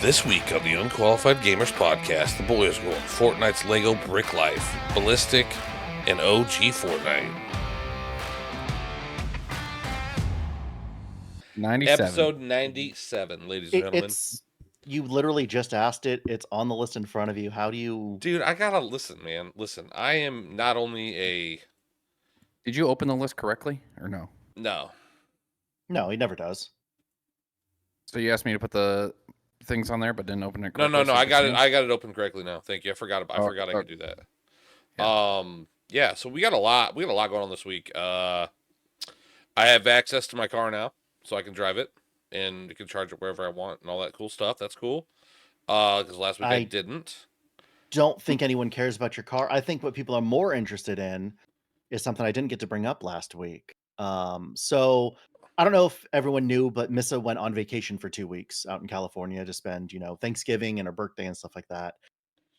This week on the Unqualified Gamers Podcast, the boys will Fortnite's Lego Brick Life, Ballistic, and OG Fortnite. 97. Episode 97, ladies and gentlemen. You literally just asked it. It's on the list in front of you. How do you... Dude, I gotta listen, man. Listen, I am not only a... Did you open the list correctly or no? No. No, he never does. So you asked me to put the things on there, but didn't open it No, correctly? I got it. I got it open correctly now. Thank you. I forgot I could do that. Yeah. Yeah, so we got a lot going on this week. I have access to my car now, so I can drive it and I can charge it wherever I want and all that cool stuff. That's cool. Because last week I didn't. Don't think anyone cares about your car. I think what people are more interested in is something I didn't get to bring up last week. So I don't know if everyone knew, but Missa went on vacation for 2 weeks out in California to spend, Thanksgiving and her birthday and stuff like that.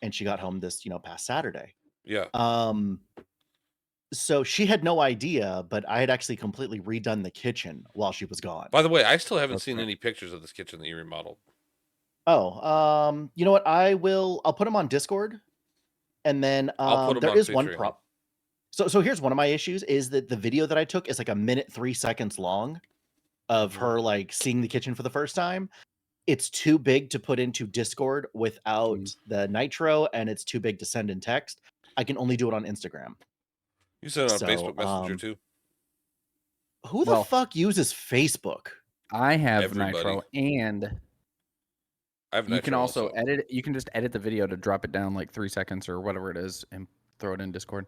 And she got home this, past Saturday. Yeah. So she had no idea, but I had actually completely redone the kitchen while she was gone. By the way, I still haven't seen any pictures of this kitchen that you remodeled. Oh, you know what? I'll put them on Discord, and then there is one prop. So here's one of my issues is that the video that I took is like 1 minute 3 seconds long of her like seeing the kitchen for the first time. It's too big to put into Discord without the nitro, and it's too big to send in text. I can only do it on Instagram. You sent it on Facebook Messenger too. Who the fuck uses Facebook? I have Everybody. Nitro, and you can also edit. You can just edit the video to drop it down like 3 seconds or whatever it is, and throw it in Discord.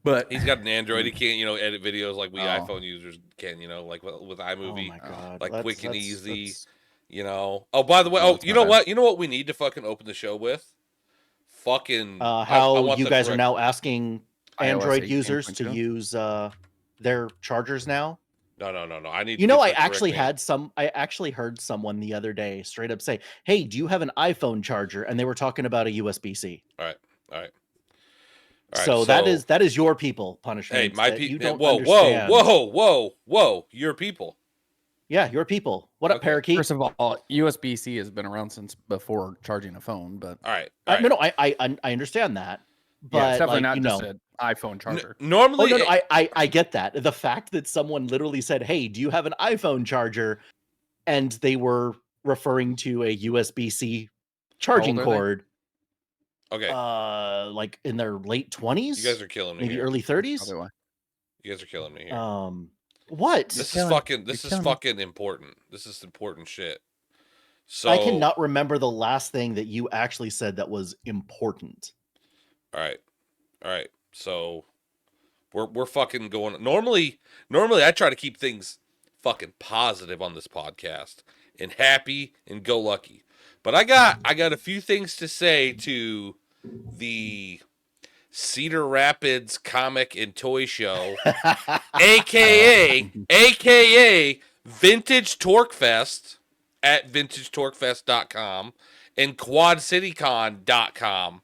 But he's got an Android. He can't, edit videos like we iPhone users can. Like with iMovie, oh my God. like quick and easy. Oh, by the way, you know what? You know what we need to fucking open the show with? Fucking how you guys are now asking Android iOS users 18.2? to use their chargers now. No. I need. I actually heard someone the other day straight up say, "Hey, do you have an iPhone charger?" And they were talking about a USB-C. All right. So that is your people punishment. Hey, my people. Whoa! Your people. Yeah, your people. What up, Parakeet? First of all, USB-C has been around since before charging a phone. But all right. No, I understand that. But yeah, it's definitely not just an iPhone charger. Normally, I get that. The fact that someone literally said, "Hey, do you have an iPhone charger?" and they were referring to a USB-C charging cord. Okay. Like in their late 20s. You guys are killing me. Maybe here. early 30s. You guys are killing me here. What? This is fucking important. This is important shit. So I cannot remember the last thing that you actually said that was important. All right. So we're fucking going. Normally I try to keep things fucking positive on this podcast and happy and go lucky. But I got a few things to say to the Cedar Rapids Comic and Toy Show, aka Vintage Torque Fest at vintagetorquefest.com and quadcitycon.com.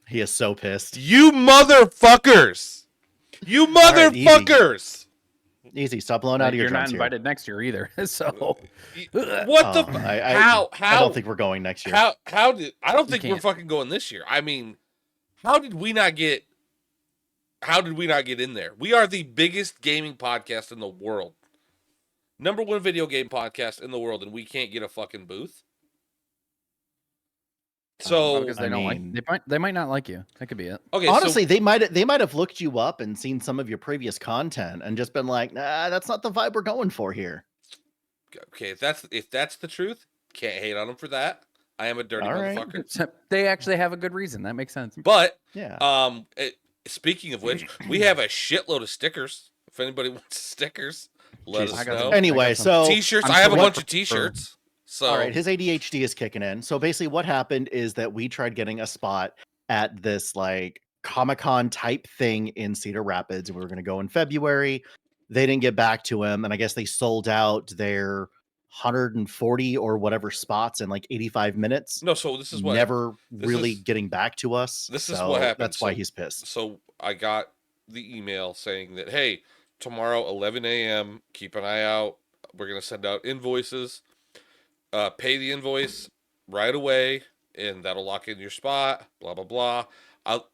He is so pissed. You motherfuckers! You motherfuckers! Right, easy. Stop blowing out of your drums. You're not invited next year either. So what the? How? I don't think we're going next year. I don't think we're fucking going this year. I mean, how did we not get in there? We are the biggest gaming podcast in the world. #1 video game podcast in the world, and we can't get a fucking booth. So because they don't they might not like you. That could be it. Okay, honestly, they might have looked you up and seen some of your previous content and just been like, nah, that's not the vibe we're going for here. Okay, if that's the truth, can't hate on them for that. I am a dirty motherfucker. So they actually have a good reason. That makes sense. But yeah. Speaking of which, we have a shitload of stickers. If anybody wants stickers, let us know. Anyway, so t-shirts. I have a bunch of t-shirts. So all right, his ADHD is kicking in. So basically what happened is that we tried getting a spot at this like Comic-Con type thing in Cedar Rapids. We were going to go in February. They didn't get back to him, and I guess they sold out their 140 or whatever spots in like 85 minutes. No, so this is what getting back to us. This is what happened. That's why he's pissed. So I got the email saying that, hey, tomorrow 11 a.m. keep an eye out. We're gonna send out invoices. Pay the invoice. right away, and that'll lock in your spot. Blah blah blah.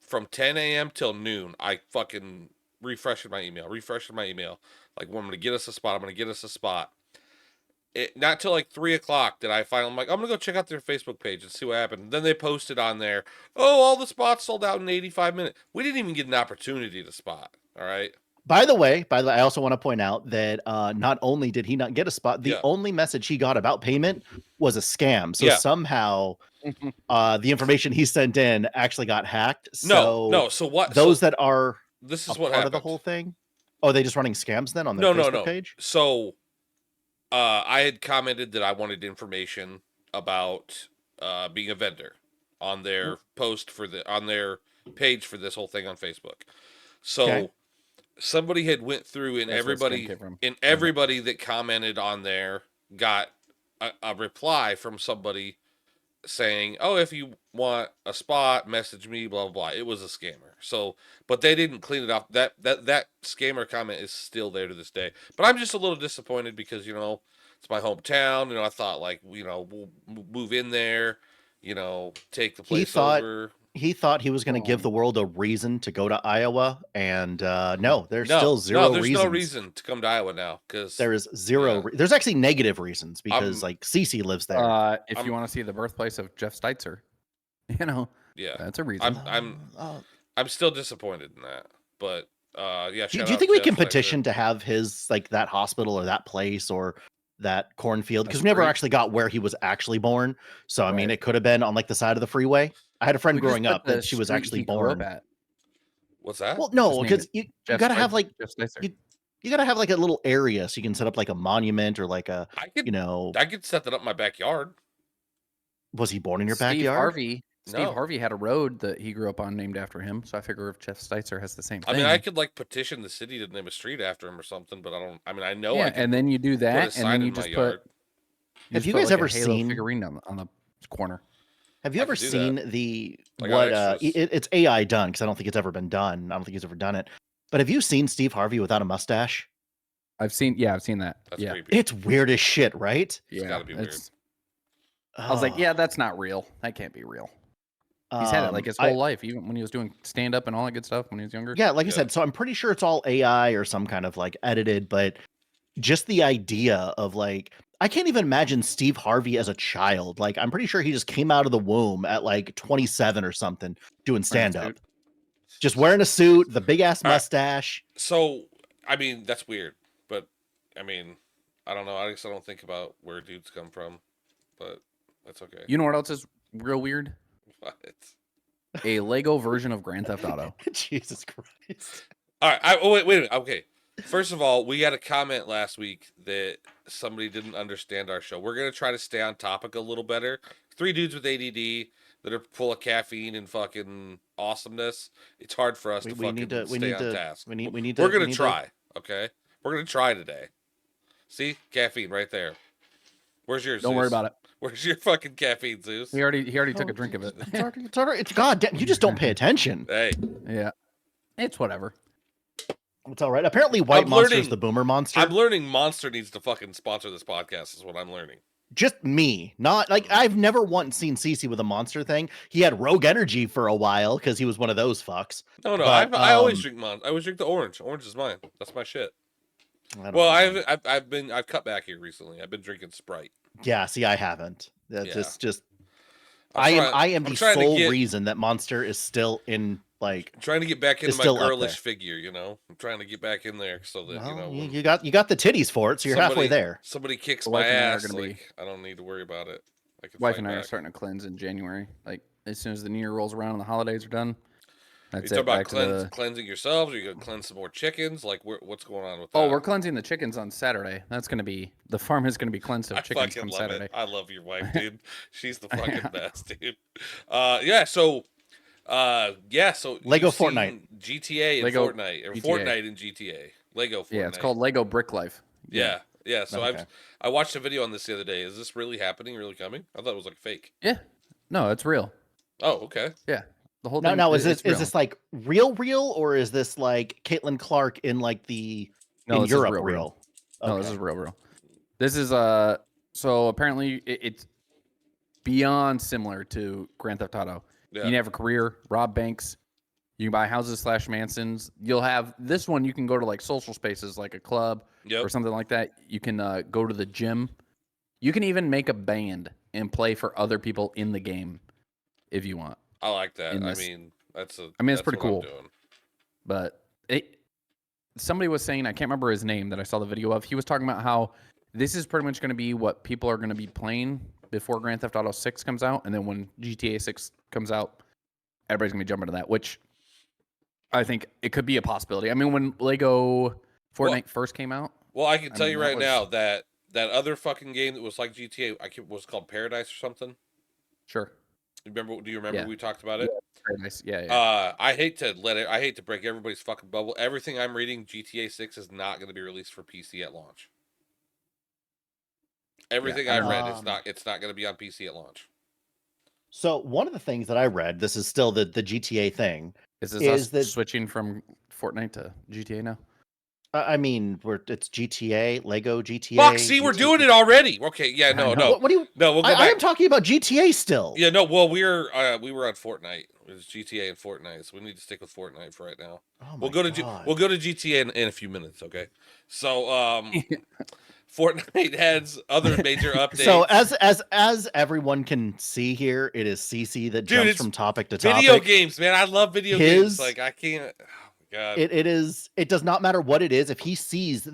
From 10 a.m. till noon, I fucking refreshing my email. Like, well, I'm gonna get us a spot. I'm gonna get us a spot. Not till like 3 o'clock did I finally. I'm like, I'm gonna go check out their Facebook page and see what happened. Then they posted on there, oh, all the spots sold out in 85 minutes. We didn't even get an opportunity to spot. All right. By the way, I also want to point out that not only did he not get a spot, the only message he got about payment was a scam. So somehow the information he sent in actually got hacked. No. So what? Those that are this is a what part happened. of the whole thing. Oh, are they just running scams then on their Facebook page? So I had commented that I wanted information about being a vendor on their post on their page for this whole thing on Facebook. So somebody had went through, and everybody that commented on there got a reply from somebody saying, oh, if you want a spot, message me, blah blah blah. It was a scammer. So, but they didn't clean it up. That scammer comment is still there to this day. But I'm just a little disappointed because, it's my hometown. I thought, like, we'll move in there, take the place over. He thought he was going to give the world a reason to go to Iowa, and no, there's still zero reasons. There's no reason to come to Iowa now, because there is zero. There's actually negative reasons, because like Cece lives there. If you want to see the birthplace of Jeff Steitzer, that's a reason. I'm still disappointed in that, but yeah. Do you think we can petition to have his, like, that hospital or that place or that cornfield? Because we never actually got where he was actually born. So I mean, it could have been on, like, the side of the freeway. I had a friend growing up that she was actually born. What's that? Well, no, because you gotta have, like, you gotta have, like, a little area so you can set up, like, a monument or like a I could set that up in my backyard. Was he born in your backyard? Steve Harvey had a road that he grew up on named after him. So I figure if Jeff Steitzer has the same thing. I mean, I could, like, petition the city to name a street after him or something, but I know. Yeah, and then you do that, and then you just put. Have you guys ever seen figurine on the corner? Have you ever seen it's AI done, because I don't think it's ever been done. I don't think he's ever done it. But have you seen Steve Harvey without a mustache? I've seen that. That's creepy. It's weird as shit, right? It's gotta be weird. I was like, yeah, that's not real. That can't be real. He's had it like his whole life, even when he was doing stand up and all that good stuff when he was younger. Yeah, like I said, so I'm pretty sure it's all AI or some kind of, like, edited, but just the idea of, like, I can't even imagine Steve Harvey as a child. Like, I'm pretty sure he just came out of the womb at, like, 27 or something doing stand up. Just wearing a suit, the big ass mustache. So, I mean, that's weird, but I mean, I don't know. I guess I don't think about where dudes come from, but that's okay. You know what else is real weird? What? A Lego version of Grand Theft Auto. Jesus Christ. All right. Wait a minute. Okay. First of all, we got a comment last week that somebody didn't understand our show. We're going to try to stay on topic a little better. 3 dudes with ADD that are full of caffeine and fucking awesomeness. It's hard for us to stay on task. We're going to try. Okay. We're going to try today. See? Caffeine right there. Where's yours? Don't worry about it. Where's your fucking caffeine, Zeus? He already took a drink of it. It's already, it's goddamn. You just don't pay attention. Hey. Yeah. It's whatever. It's all right. Apparently, White Monster is the boomer monster. I'm learning Monster needs to fucking sponsor this podcast is what I'm learning. Just me. Not, like, I've never once seen Cece with a Monster thing. He had Rogue Energy for a while because he was one of those fucks. No. But, I always drink Monster. I always drink the orange. Orange is mine. That's my shit. I've cut back here recently. I've been drinking Sprite. Yeah, see, I haven't. I am the sole reason that Monster is still in, like, I'm trying to get back into my girlish figure, I'm trying to get back in there so that you got the titties for it, so you're halfway there. Somebody kicks my ass, I don't need to worry about it. Wife and I are starting to cleanse in January. Like, as soon as the New Year rolls around and the holidays are done. That's you talking about cleansing yourselves? Or you gonna cleanse some more chickens? Like, what's going on with that? Oh, we're cleansing the chickens on Saturday. That's gonna be the farm is gonna be cleansed of chickens on Saturday. I love your wife, dude. She's the fucking best, dude. So Lego Fortnite, GTA, and Fortnite, or GTA. Fortnite and GTA. Lego Fortnite. Yeah, it's called Lego Brick Life. Yeah. So I watched a video on this the other day. Is this really happening? Really coming? I thought it was like fake. Yeah. No, it's real. Oh, okay. Yeah. The whole thing. Now is this like real, or is this like Caitlin Clark in, like, in Europe real? Okay. No, this is real. This is so apparently beyond similar to Grand Theft Auto. Yeah. You can have a career, rob banks. You can buy houses / Mansons. You'll have this one. You can go to like social spaces, like a club or something like that. You can go to the gym. You can even make a band and play for other people in the game if you want. I like that. I mean, it's pretty cool. But somebody was saying, I can't remember his name that I saw the video of. He was talking about how this is pretty much going to be what people are going to be playing before Grand Theft Auto 6 comes out, and then when GTA 6 comes out, everybody's going to be jumping to that, which I think it could be a possibility. I mean, when Lego Fortnite first came out. Well, I can tell you right now that other fucking game that was like GTA, was called Paradise or something. Sure. Do you remember we talked about it? Yeah, Paradise. Yeah. I hate to break everybody's fucking bubble. Everything I'm reading, GTA 6 is not going to be released for PC at launch. Everything I read is not. It's not going to be on PC at launch. So one of the things that I read, this is still the GTA thing, is that switching from Fortnite to GTA now. I mean, it's GTA, Lego GTA. Fuck, see, we're doing it already. Okay, yeah, no. What do you? No, we'll go back. I am talking about GTA still. Yeah, no. Well, we were on Fortnite. It was GTA and Fortnite, so we need to stick with Fortnite for right now. We'll go to GTA in a few minutes. Okay, so Fortnite has other major updates. So as everyone can see here, it is CC that jumps from topic to topic. Video games, man. I love video games. Like I can't. God. It does not matter what it is. If he sees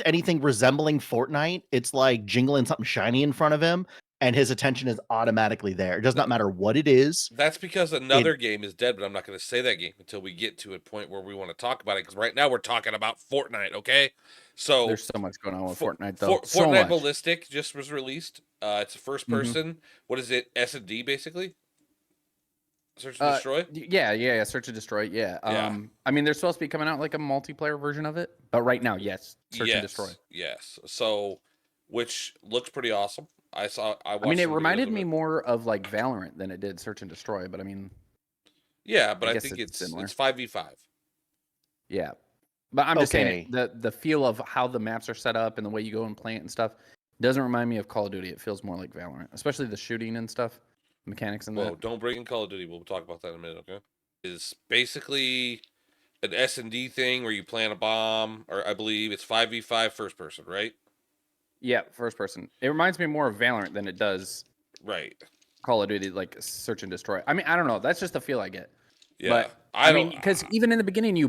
anything resembling Fortnite, it's like jingling something shiny in front of him, and his attention is automatically there. It does not matter what it is. That's because another game is dead, but I'm not going to say that game until we get to a point where we want to talk about it. Because right now we're talking about Fortnite, okay? So there's so much going on with Fortnite, though. Fortnite Ballistic just was released. It's a first person. What is it? S&D basically. Search and destroy? Yeah. Search and destroy. Yeah. I mean, they're supposed to be coming out like a multiplayer version of it, but right now, yes, search and destroy. Yes. So, which looks pretty awesome. I mean, it reminded me more of like Valorant than it did search and destroy, but I mean, yeah, but I think it's 5v5. Yeah, but I'm just saying the feel of how the maps are set up and the way you go and plant and stuff doesn't remind me of Call of Duty. It feels more like Valorant, especially the shooting and stuff. Mechanics and that. Don't bring in Call of Duty. We'll talk about that in a minute, okay? Is basically an S&D thing where you plant a bomb, or I believe it's 5v5 first person, right? Yeah, first person. It reminds me more of Valorant than it does Call of Duty, like search and destroy. I mean, I don't know. That's just the feel I get. Yeah, but I mean, because even in the beginning, you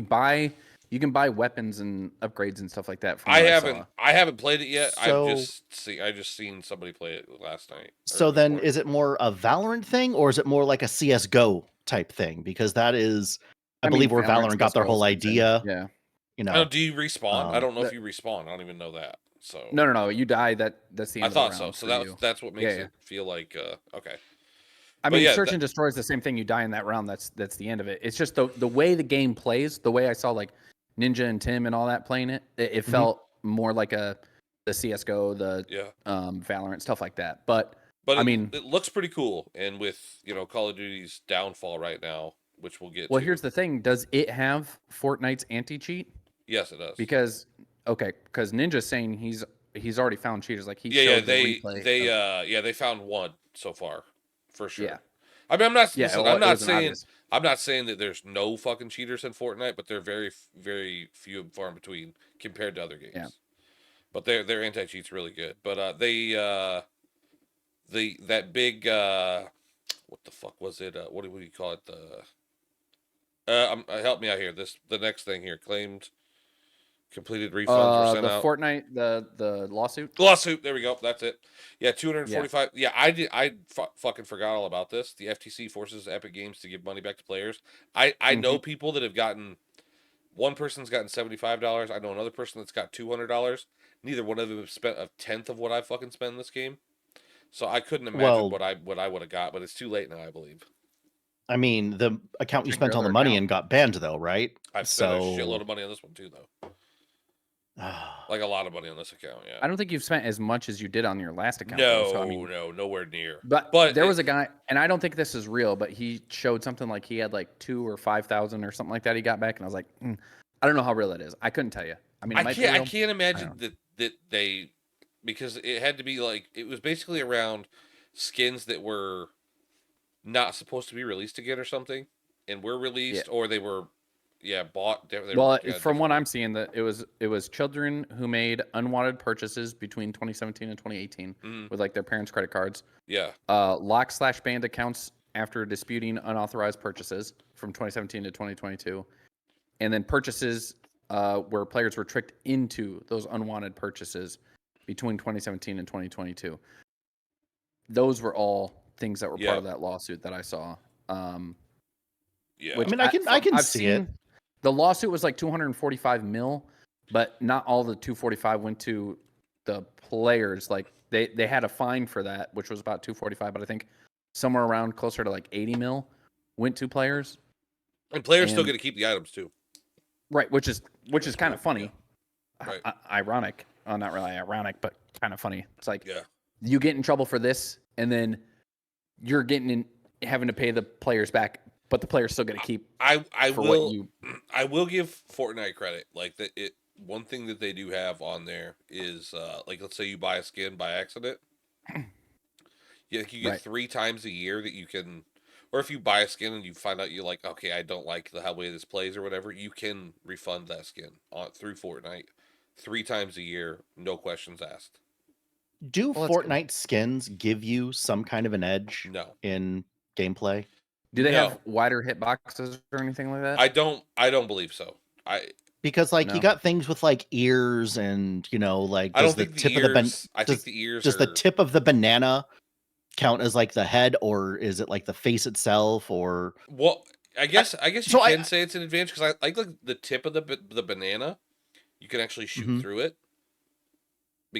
can buy weapons and upgrades and stuff like that. I haven't played it yet. So, I just seen somebody play it last night. So then, is it more a Valorant thing, or is it more like a CS:GO type thing? Because that is, I believe, where Valorant got their whole idea. Yeah. You know. Do you respawn? I don't know if you respawn. I don't even know that. So no. You die. That's the end. I thought so. So that's what makes it feel like okay. I mean, search and destroy is the same thing. You die in that round. That's the end of it. It's just the way the game plays. The way I saw like Ninja and Tim and all that playing it, it felt more like the CS:GO, the Valorant, stuff like that. But I mean, it looks pretty cool. And with Call of Duty's downfall right now, which we'll get. Well, here's the thing: does it have Fortnite's anti-cheat? Yes, it does. Because Ninja's saying he's already found cheaters. Like they found one so far, for sure. Yeah. I mean, I'm not saying that there's no fucking cheaters in Fortnite, but they're very, very few and far in between compared to other games. Yeah. But their anti-cheat's really good. But that big what the fuck was it? What do you call it? Help me out here. The next thing here, claimed completed refunds were sent out. Fortnite, the lawsuit. Lawsuit. There we go. That's it. Yeah, 245. Yeah, I fucking forgot all about this. The FTC forces Epic Games to give money back to players. I know people that have gotten. One person's gotten $75. I know another person that's got $200. Neither one of them have spent a tenth of what I fucking spent in this game. So I couldn't imagine what I would have got, but it's too late now, I believe. I mean, the account you spent all the money in got banned, though, right? I've spent a shitload of money on this one too, though. Like a lot of money on this account, yeah. I don't think you've spent as much as you did on your last account. No, nowhere near. But there was a guy, and I don't think this is real, but he showed something like he had like 2,000 or 5,000 or something like that he got back, and I was like, I don't know how real that is. I couldn't tell you. I mean, I can't imagine that they, because it had to be like, it was basically around skins that were not supposed to be released again or something, and were released, or they were, bought. Well, from what I'm seeing, that it was children who made unwanted purchases between 2017 and 2018 with like their parents' credit cards. Yeah. Lock/banned accounts after disputing unauthorized purchases from 2017 to 2022, and then purchases where players were tricked into those unwanted purchases between 2017 and 2022. Those were all things that were part of that lawsuit that I saw. Yeah. I mean, I can see it. The lawsuit was like 245 mil, but not all the 245 went to the players. Like they had a fine for that, which was about 245, but I think somewhere around closer to like 80 mil went to players. And players still get to keep the items too. Right, which is kind of funny. Yeah. Right. Ironic. Not really ironic, but kind of funny. It's like you get in trouble for this, and then you're having to pay the players back, but the players still going to keep. I will give Fortnite credit. Like one thing that they do have on there is like, let's say you buy a skin by accident. You get 3 times a year that you can, or if you buy a skin and you find out you're like, okay, I don't like the way this plays or whatever, you can refund that skin through Fortnite 3 times a year, no questions asked. Do Fortnite skins give you some kind of an edge? No. In gameplay? Do they have wider hitboxes or anything like that? I don't believe so. Because like you got things with like ears and like I don't think the ears. I think the ears. Does the tip of the banana count as like the head, or is it like the face itself? Or I guess you can say it's an advantage because I like the tip of the banana. You can actually shoot through it.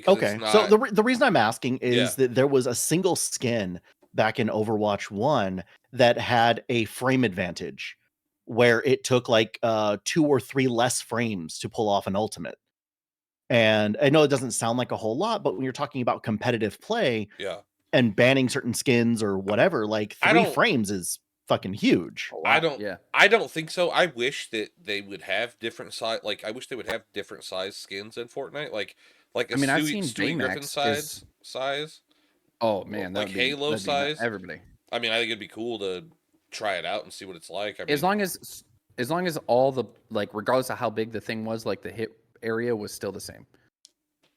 Okay, so the reason I'm asking is that there was a single skin back in Overwatch 1 that had a frame advantage where it took like 2 or 3 less frames to pull off an ultimate. And I know it doesn't sound like a whole lot, but when you're talking about competitive play and banning certain skins or whatever, like 3 frames is fucking huge. I don't think so. I wish that they would have different size. Like I wish they would have different size skins in Fortnite. Like I've seen Stewie Griffin size. Oh man, like Halo size. Everybody. I mean, I think it'd be cool to try it out and see what it's like. I mean, as long as all the regardless of how big the thing was, like the hit area was still the same.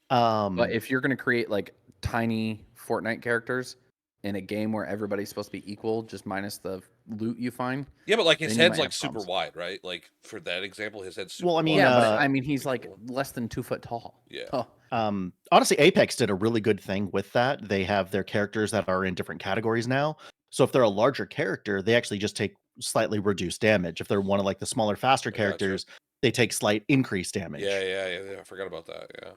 But if you're gonna create like tiny Fortnite characters in a game where everybody's supposed to be equal, just minus the loot you find. Yeah, but like his head's like super wide, right? Like for that example, his head's super wide. But I mean he's like less than 2 foot tall. Yeah. Oh. Honestly, Apex did a really good thing with that. They have their characters that are in different categories now. So if they're a larger character, they actually just take slightly reduced damage. If they're one of like the smaller, faster characters, they take slight increased damage. Yeah. I forgot about that. Yeah.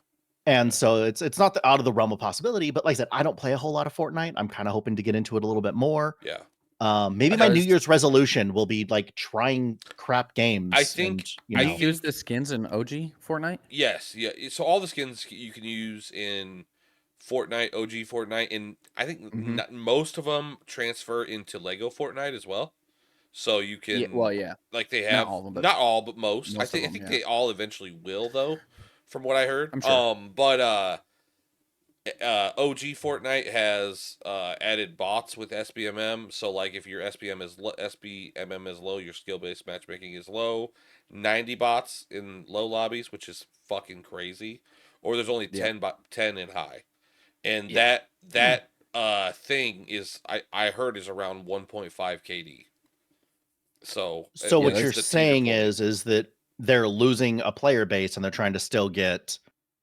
And so it's not out of the realm of possibility, but like I said, I don't play a whole lot of Fortnite. I'm kind of hoping to get into it a little bit more. Yeah. Maybe my New Year's resolution will be like trying crap games. I think I use the skins in OG Fortnite. Yes, yeah. So all the skins you can use in Fortnite, OG Fortnite, and I think most of them transfer into Lego Fortnite as well. So you can, like they have not all, but most. I think they all eventually will, though, from what I heard. I'm sure. But OG Fortnite has added bots with SBMM. So like if your SBMM is low, your skill based matchmaking is low. 90 bots in low lobbies, which is fucking crazy. Or there's only 10 in high. And that thing is I heard is around 1.5 KD. So what you're saying is that they're losing a player base and they're trying to still get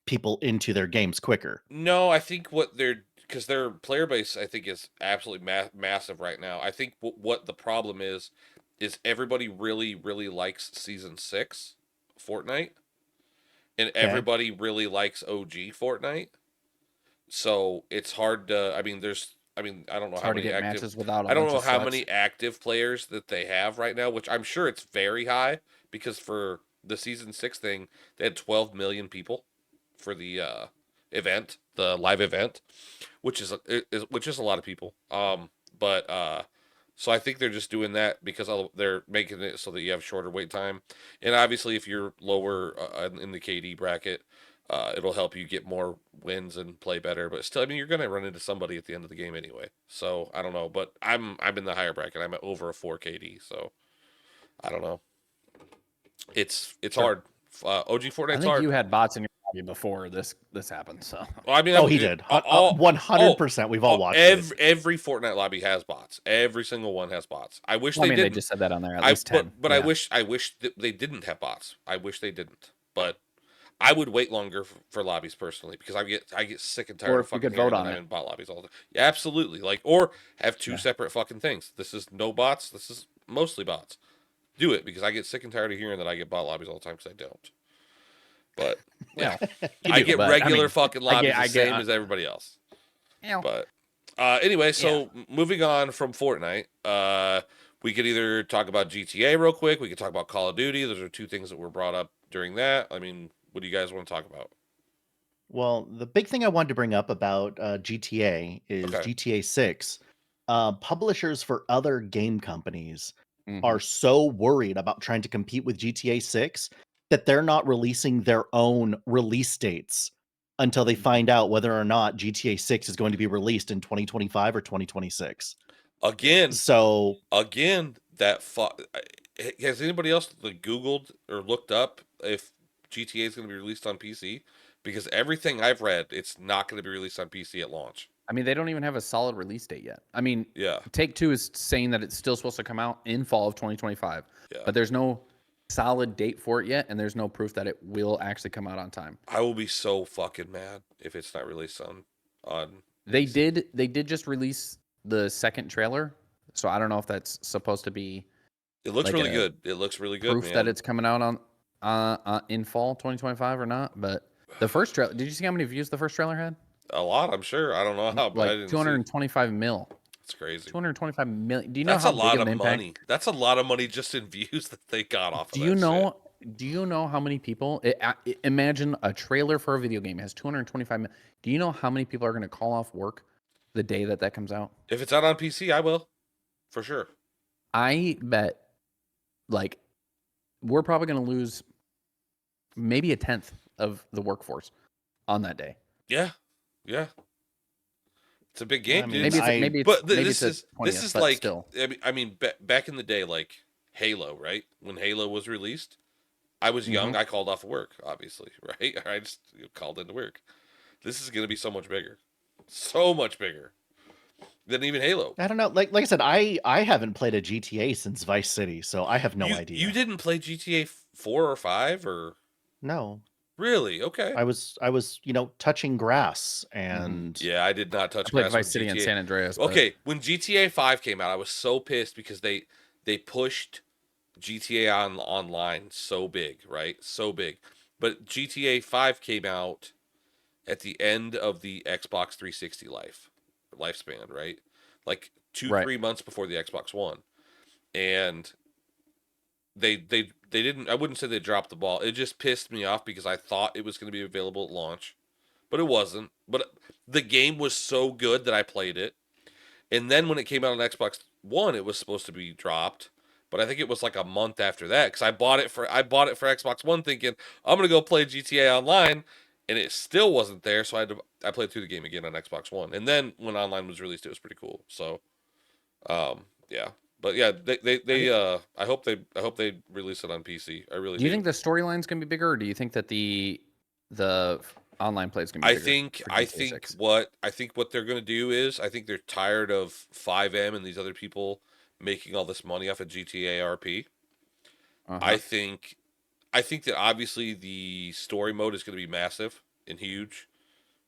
people into their games quicker. No, I think because their player base I think is absolutely massive right now. I think what the problem is everybody really really likes season 6 Fortnite, and everybody really likes OG Fortnite. So it's hard to. I don't know how many active. I don't know how many active players that they have right now, which I'm sure it's very high because for the season 6 thing, they had 12 million people for the event, the live event, which is a lot of people. So I think they're just doing that because they're making it so that you have shorter wait time, and obviously if you're lower in the KD bracket, It'll help you get more wins and play better, but still, I mean, you're gonna run into somebody at the end of the game anyway. So I don't know, but I'm in the higher bracket. I'm at over a 4 KD, so I don't know. It's Sure. hard. OG I Fortnite's think hard. you had bots in your lobby before this happened. So Well, I mean, Oh, he did. 100%. We've all watched it. every Fortnite lobby has bots. Every single one has bots. I wish well, I they mean, they didn't. just said that on there. At least 10. But Yeah. I wish that they didn't have bots. I wish they didn't. But I would wait longer for lobbies personally because I get sick and tired Or of if you fucking could hearing vote that on I'm it. in bot lobbies all the time. Yeah, absolutely. Like, or have two Yeah. separate fucking things. This is no bots. This is mostly bots. Do it because I get sick and tired of hearing that I get bot lobbies all the time because I don't. But yeah, You I do, get but, regular I mean, fucking lobbies I the get, same as everybody else. you know, But anyway, so moving on from Fortnite, we could either talk about GTA real quick. We could talk about Call of Duty. Those are two things that were brought up during that. I mean, what do you guys want to talk about? Well, the big thing I wanted to bring up about GTA is Okay. GTA 6. Publishers for other game companies mhm. are so worried about trying to compete with GTA 6 that they're not releasing their own release dates until they find out whether or not GTA 6 is going to be released in 2025 or 2026. Again, So, that has anybody else like, Googled or looked up if GTA is going to be released on PC? Because everything I've read, it's not going to be released on PC at launch. I mean, they don't even have a solid release date yet. I mean, Yeah, Take-Two is saying that it's still supposed to come out in fall of 2025, yeah. but there's no solid date for it yet, and there's no proof that it will actually come out on time. I will be so fucking mad if it's not released on. They PC. did just release the second trailer, so I don't know if that's supposed to be It looks like really a good. It looks really good, proof man. that it's coming out on in fall 2025 or not. But the first trailer, did you see how many views the first trailer had? A lot, I'm sure. I don't know how, but I Like didn't see. 225 mil. It's crazy. 225 million. Do you know That's how a big lot of of an impact? money. That's a lot of money just in views that they got off of Do that you shit. know? Do you know how many people? Imagine a trailer for a video game has 225 million. Do you know how many people are going to call off work the day that comes out? If it's out on PC, I will, for sure. I bet, like, we're probably going to lose maybe a tenth of the workforce on that day. Yeah, yeah. It's a big I game, mean, dude. Maybe This it's a is 20th, but like still. I mean back in the day, like Halo, right? When Halo was released, I was young. I called off of work, obviously, right? I just called into work. This is going to be so much bigger, than even Halo. I don't know. Like I said, I haven't played a GTA since Vice City, so I have no idea. You didn't play GTA 4 or 5 or No. really? Okay. I was touching grass and Yeah, I did not I touch played grass Vice when City and GTA. San Andreas. But Okay, when GTA 5 came out, I was so pissed because they pushed GTA online so big, right? So big. But GTA 5 came out at the end of the Xbox 360 lifespan, right? Like 2 right. 3 months before the Xbox One. And they didn't, I wouldn't say they dropped the ball. It just pissed me off because I thought it was going to be available at launch, but it wasn't. But the game was so good that I played it. And then when it came out on Xbox One, it was supposed to be dropped, but I think it was like a month after that because I bought it for Xbox One thinking I'm gonna go play GTA Online, and it still wasn't there. So I played through the game again on Xbox One, and then when online was released, it was pretty cool. So, yeah, but yeah, I hope they release it on PC. I really Do you think the storyline's gonna be bigger, or do you think that the online play is gonna be bigger? I think what they're gonna do is I think they're tired of 5M and these other people making all this money off of GTA RP. I think that obviously the story mode is going to be massive and huge,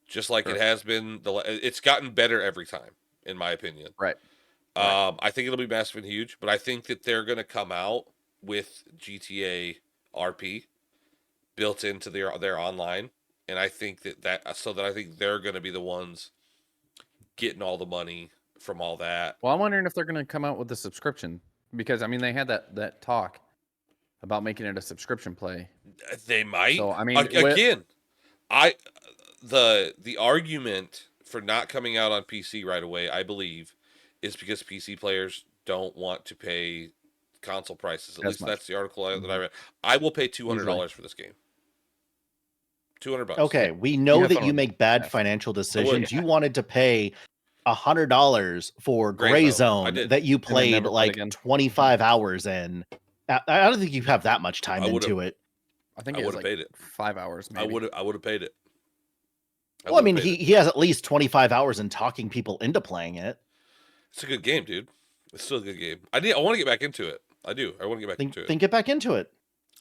just like it has been. It's gotten better every time, in my opinion. Right. I think it'll be massive and huge, but I think that they're going to come out with GTA RP built into their online, and I think that I think they're going to be the ones getting all the money from all that. Well, I'm wondering if they're going to come out with a subscription because I mean they had that talk about making it a subscription play. They might. So I mean, again, I the argument for not coming out on PC right away, I believe, is because PC players don't want to pay console prices. At least that's the article that I read. I will pay $200 for this game. $200. Okay, we know have that fun you with make it. bad Yes. financial decisions. You wanted to pay $100 for Gray Zone. I Zone did. that you then played never played like again. 25 hours in. I don't think you have that much time I would've- into it. I think I it was would've like paid it. 5 hours. Maybe. I would have paid it. Well, I mean, he has at least 25 hours in talking people into playing it. It's a good game, dude. It's still a good game. I want to get back into it. I do. I want to get back into it. Then get back into it.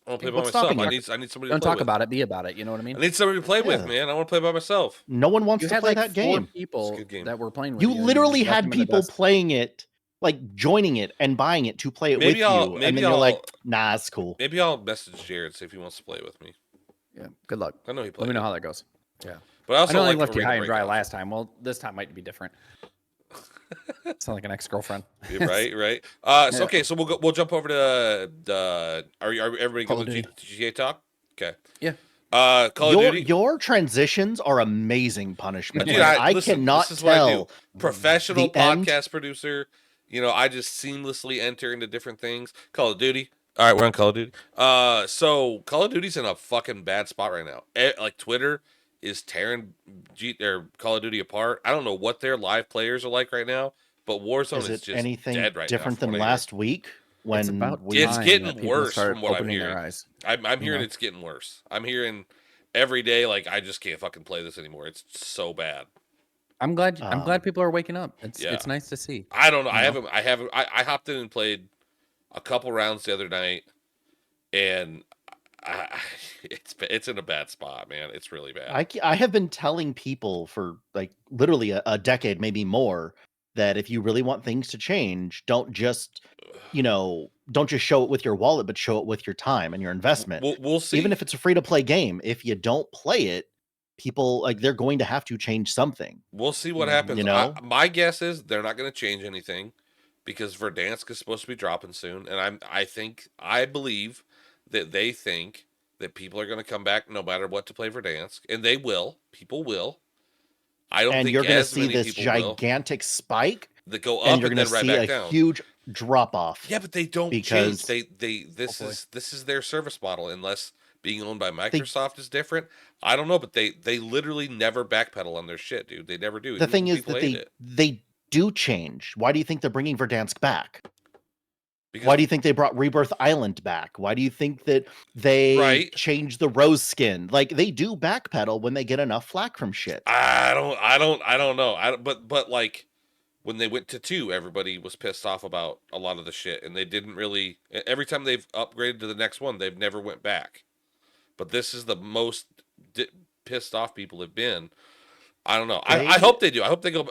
I want to play by What's myself. stopping I you? need somebody to Don't play talk with. about it. Be about it. You know what I mean? I need somebody to play with, Yeah. man. I want to play by myself. No one wants You to had play like that 4 game. It's a people good game. that were playing with You you. and literally just left had them in the people dust. playing it, like joining it and buying it to play it Maybe with I'll- you, maybe and then you're I'll- like, "Nah, it's cool." Maybe I'll message Jared, see if he wants to play with me. Yeah. Good luck. I know he Let played. me know it. how that goes. Yeah. But I I also know they like left you Arena high and dry Breakout. last time. Well, this time might be different. Sound like an ex-girlfriend. Yeah, right. So Yeah. okay, so we'll jump over to the. Are everybody Call good of with GTA talk? Okay. Yeah. Call of Duty. Your transitions are amazing punishment. Dude, Like, I listen, cannot this is what I do. tell. Professional the end- podcast producer. You know, I just seamlessly enter into different things. Call of Duty. All right, we're on Call of Duty. So Call of Duty's in a fucking bad spot right now. Like Twitter is tearing Call of Duty apart. I don't know what their live players are like right now, but Warzone Is is it just anything dead right different now. than last week when It's about It's time getting that people worse start from what I'm opening hearing. their eyes. I'm hearing know? it's getting worse. I'm hearing every day like I just can't fucking play this anymore. It's so bad. I'm glad people are waking up. It's Yeah. it's nice to see. I don't know. You know? I haven't. I hopped in and played a couple rounds the other night, and it's in a bad spot, man. It's really bad. I have been telling people for like literally a decade, maybe more, that if you really want things to change, don't just show it with your wallet, but show it with your time and your investment. We'll see. Even if it's a free to play game, if you don't play it, people like they're going to have to change something. We'll see what happens. You know? My guess is they're not going to change anything because Verdansk is supposed to be dropping soon, and I believe that they think that people are going to come back no matter what to play Verdansk, and they will. People will. I don't And think you're going to as see many this people will gigantic spike, that go up and you're and going then to right see back a down. huge drop off. Yeah, but they don't because change. This Hopefully. is their service model unless being owned by Microsoft is different. I don't know, but they literally never backpedal on their shit, dude. They never do. The thing is People that hate it. they do change. Why do you think they're bringing Verdansk back? Because Why do you think they brought Rebirth Island back? Why do you think that they Right. changed the rose skin? Like they do backpedal when they get enough flack from shit. I don't know. But like when they went to 2, everybody was pissed off about a lot of the shit, and they didn't really. Every time they've upgraded to the next one, they've never went back. But this is the most pissed off people have been. I don't know. I hope they do. I hope they go.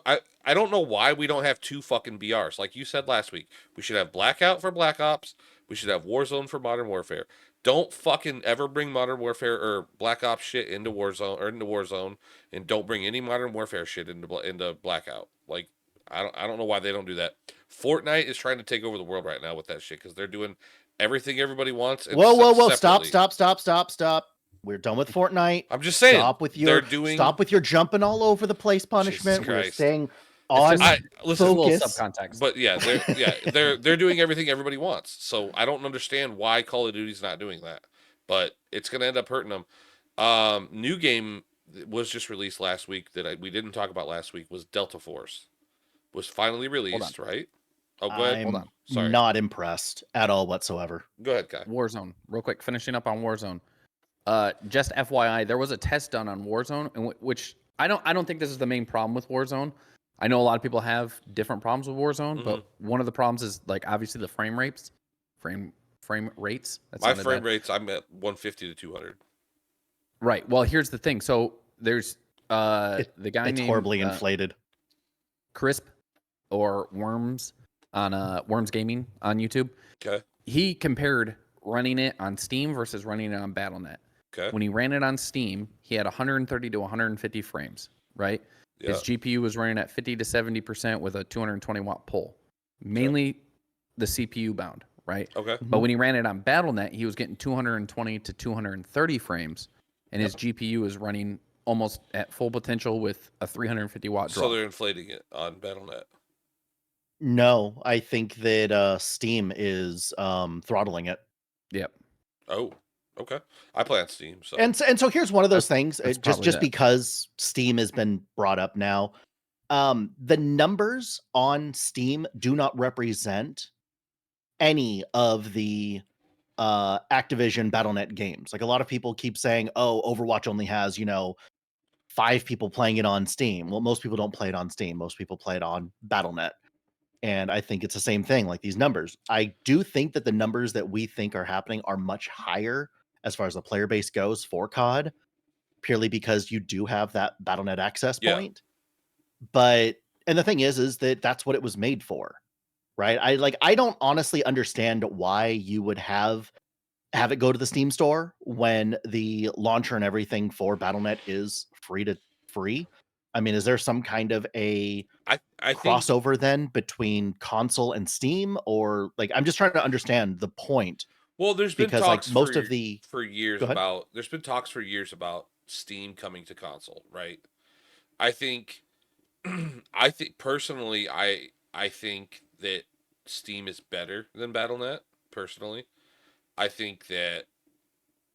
I don't know why we don't have 2 fucking BRs. Like you said last week, we should have Blackout for Black Ops. We should have Warzone for Modern Warfare. Don't fucking ever bring Modern Warfare or Black Ops shit into Warzone, and don't bring any Modern Warfare shit into Blackout. Like I don't know why they don't do that. Fortnite is trying to take over the world right now with that shit because they're doing everything everybody wants. And Whoa! separately. Stop! We're done with Fortnite. I'm just saying. Stop with your jumping all over the place punishment. Jesus We're Christ. staying on listen, A little focus. subcontext. But yeah, they're doing everything everybody wants. So I don't understand why Call of Duty's not doing that. But it's gonna end up hurting them. New game was just released last week that we didn't talk about last week was Delta Force. Was finally released, right? Oh, go ahead. I'm Sorry. not impressed at all whatsoever. Go ahead, Kai. Warzone, real quick, finishing up on Warzone. Just FYI, there was a test done on Warzone, and which I don't think this is the main problem with Warzone. I know a lot of people have different problems with Warzone, but one of the problems is like obviously the frame rates. Frame rates. My frame rates, I'm at 150 to 200. Right. Well, here's the thing. So there's the guy It's named horribly inflated. Crisp or Worms on Worms Gaming on YouTube. Okay. He compared running it on Steam versus running it on Battle.net. Okay. When he ran it on Steam, he had 130 to 150 frames, right? Yeah. His GPU was running at 50 to 70% with a 220 watt pull. Mainly the CPU bound, right? Okay. But when he ran it on Battle.net, he was getting 220 to 230 frames, and his GPU is running almost at full potential with a 350 watt draw. So they're inflating it on Battle.net. No, I think that Steam is throttling it. Yep. Oh. Okay, I play on Steam. So And so here's one of those things. That's Just because Steam has been brought up now, the numbers on Steam do not represent any of the Activision Battle.net games. Like a lot of people keep saying, "Oh, Overwatch only has 5 people playing it on Steam." Well, most people don't play it on Steam. Most people play it on Battle.net. And I think it's the same thing, like these numbers. I do think that the numbers that we think are happening are much higher as far as the player base goes for COD, purely because you do have that Battle.net access yeah, point. But and the thing is that that's what it was made for, right? I don't honestly understand why you would have it go to the Steam store when the launcher and everything for Battle.net is free. I mean, is there some kind of a I think. crossover then between console and Steam, or like I'm just trying to understand the point, Well, there's been because like talks most of the for years go ahead. about. There's been talks for years about Steam coming to console, right? I think. I think personally, I think that Steam is better than BattleNet. Personally, I think that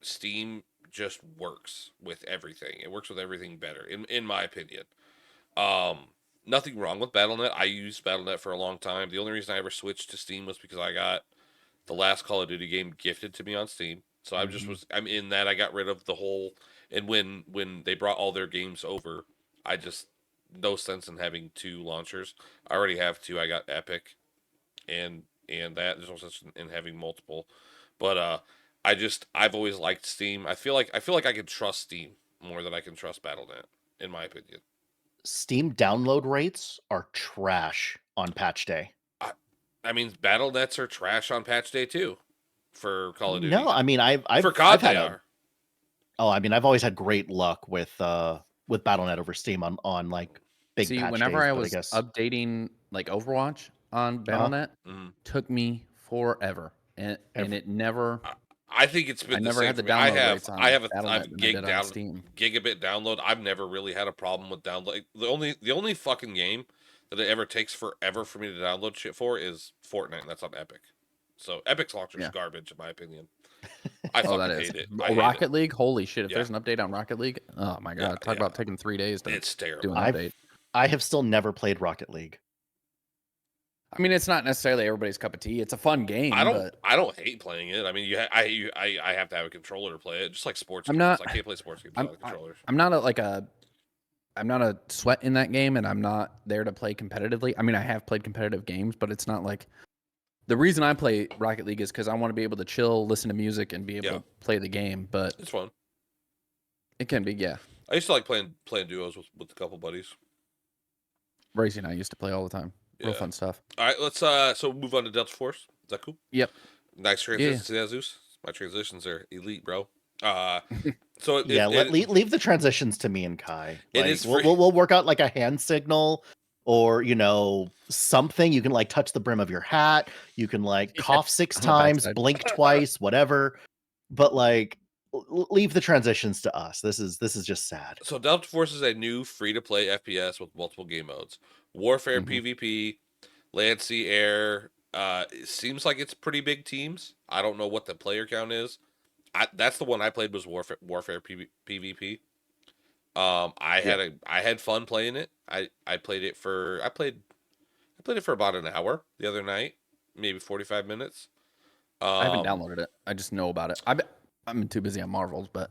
Steam just works with everything. It works with everything better, in my opinion. Um, Nothing wrong with BattleNet. I used BattleNet for a long time. The only reason I ever switched to Steam was because I got the last Call of Duty game gifted to me on Steam. So Mhm. I'm in that. I got rid of the whole, and when they brought all their games over, I just no sense in having 2 launchers. I already have 2. I got Epic and that. There's no sense in having multiple. But I've always liked Steam. I feel like I can trust Steam more than I can trust BattleNet, in my opinion. Steam download rates are trash on patch day. I, I mean, BattleNets are trash on patch day too, for Call of No, Duty. I mean For I've COD, had they a are. I mean I've always had great luck with Battle.net over Steam on like big See, patch whenever days, I but I was guess updating like Overwatch on uh Battle.net, Mhm. took me forever, and every, it never. I think it's I been the never same had for the me. download rates I on have a Battle.net than I did on Steam. gigabit download. I've never really had a problem with download. The only fucking game that it ever takes forever for me to download shit for is Fortnite, and that's on Epic. So Epic's launcher is Yeah. garbage in my opinion. I Oh, that fucking is hate it. I hate it. Rocket League. Holy shit! If Yeah, there's an update on Rocket League, oh my yeah, god, talk yeah. about taking 3 days to It's do terrible. an update. I have still never played Rocket League. I mean, it's not necessarily everybody's cup of tea. It's a fun game, but I don't hate playing it. I mean, I have to have a controller to play it, just like sports I'm games. not. I can't play sports games I'm without I, controllers. I'm not I'm not a sweat in that game, and I'm not there to play competitively. I mean, I have played competitive games, but it's not like the reason I play Rocket League is because I want to be able to chill, listen to music, and be able Yeah, to play the game. But it's fun. it can be, yeah. I used to like playing duos with a couple buddies. Racing, I used to play all the time. Real Yeah. fun stuff. All right, let's so move on to Delta Force. Is that cool? Yep. Nice Yeah. transitions, yeah, Zeus. My transitions are elite, bro. Uh, so Yeah, leave the transitions to me and Kai. it Like is free. we'll work out like a hand signal, or something. You can like touch the brim of your hat. You can like Yeah, cough 6 on the times, backside. blink twice, whatever. But like leave the transitions to us. This is just sad. So Delta Force is a new free-to-play FPS with multiple game modes: Warfare, Mhm. PvP, Land, Sea, Air. It seems like it's pretty big teams. I don't know what the player count is. That's the one I played was Warfare PvP. Yeah. I had fun playing it. I played it for about an hour the other night, maybe 45 minutes. I haven't Um, downloaded it. I just know about it. I'm too busy on Marvels, but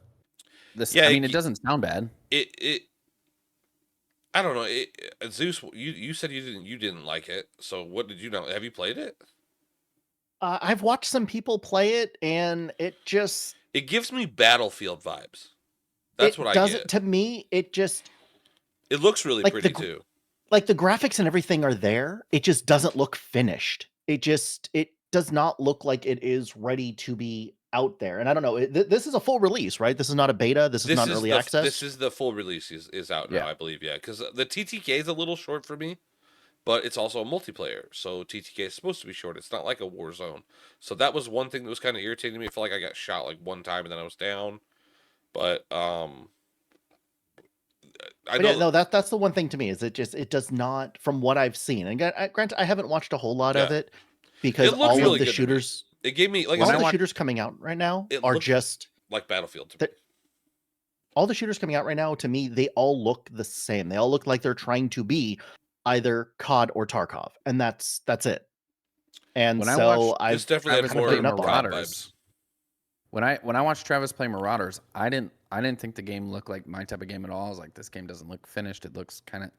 this. yeah, I mean, it doesn't sound bad. it I don't know. Zeus, you said you didn't like it. So what did you know? Have you played it? I've watched some people play it, and it just It gives me Battlefield vibes. That's what it I doesn't get. to me. It just It looks really like pretty too. the graphics and everything are there. It just doesn't look finished. It does not look like it is ready to be out there. And I don't know. This is a full release, right? This is not a beta. This is not early This access. is the full release is out now, Yeah. I believe. Yeah, because the TTK is a little short for me, but it's also a multiplayer, so TTK is supposed to be short. It's not like a Warzone. So that was one thing that was kind of irritating me. I felt like I got shot like one time and then I was down. But I But yeah, know, no, that's the one thing to me is it does not, from what I've seen. And granted, I haven't watched a whole lot of yeah, it because it looks all of really the good to me. shooters, It gave me, like I When all I the said, watch, shooters coming out right now it are looks just like Battlefield to me. All the shooters coming out right now, to me, they all look the same. They all look like they're trying to be either COD or Tarkov, and that's it. And When I so watched I've definitely kind had of more given up on COD it. vibes. When I watched Travis play Marauders, I didn't think the game looked like my type of game at all. I was like, this game doesn't look finished. It looks kind of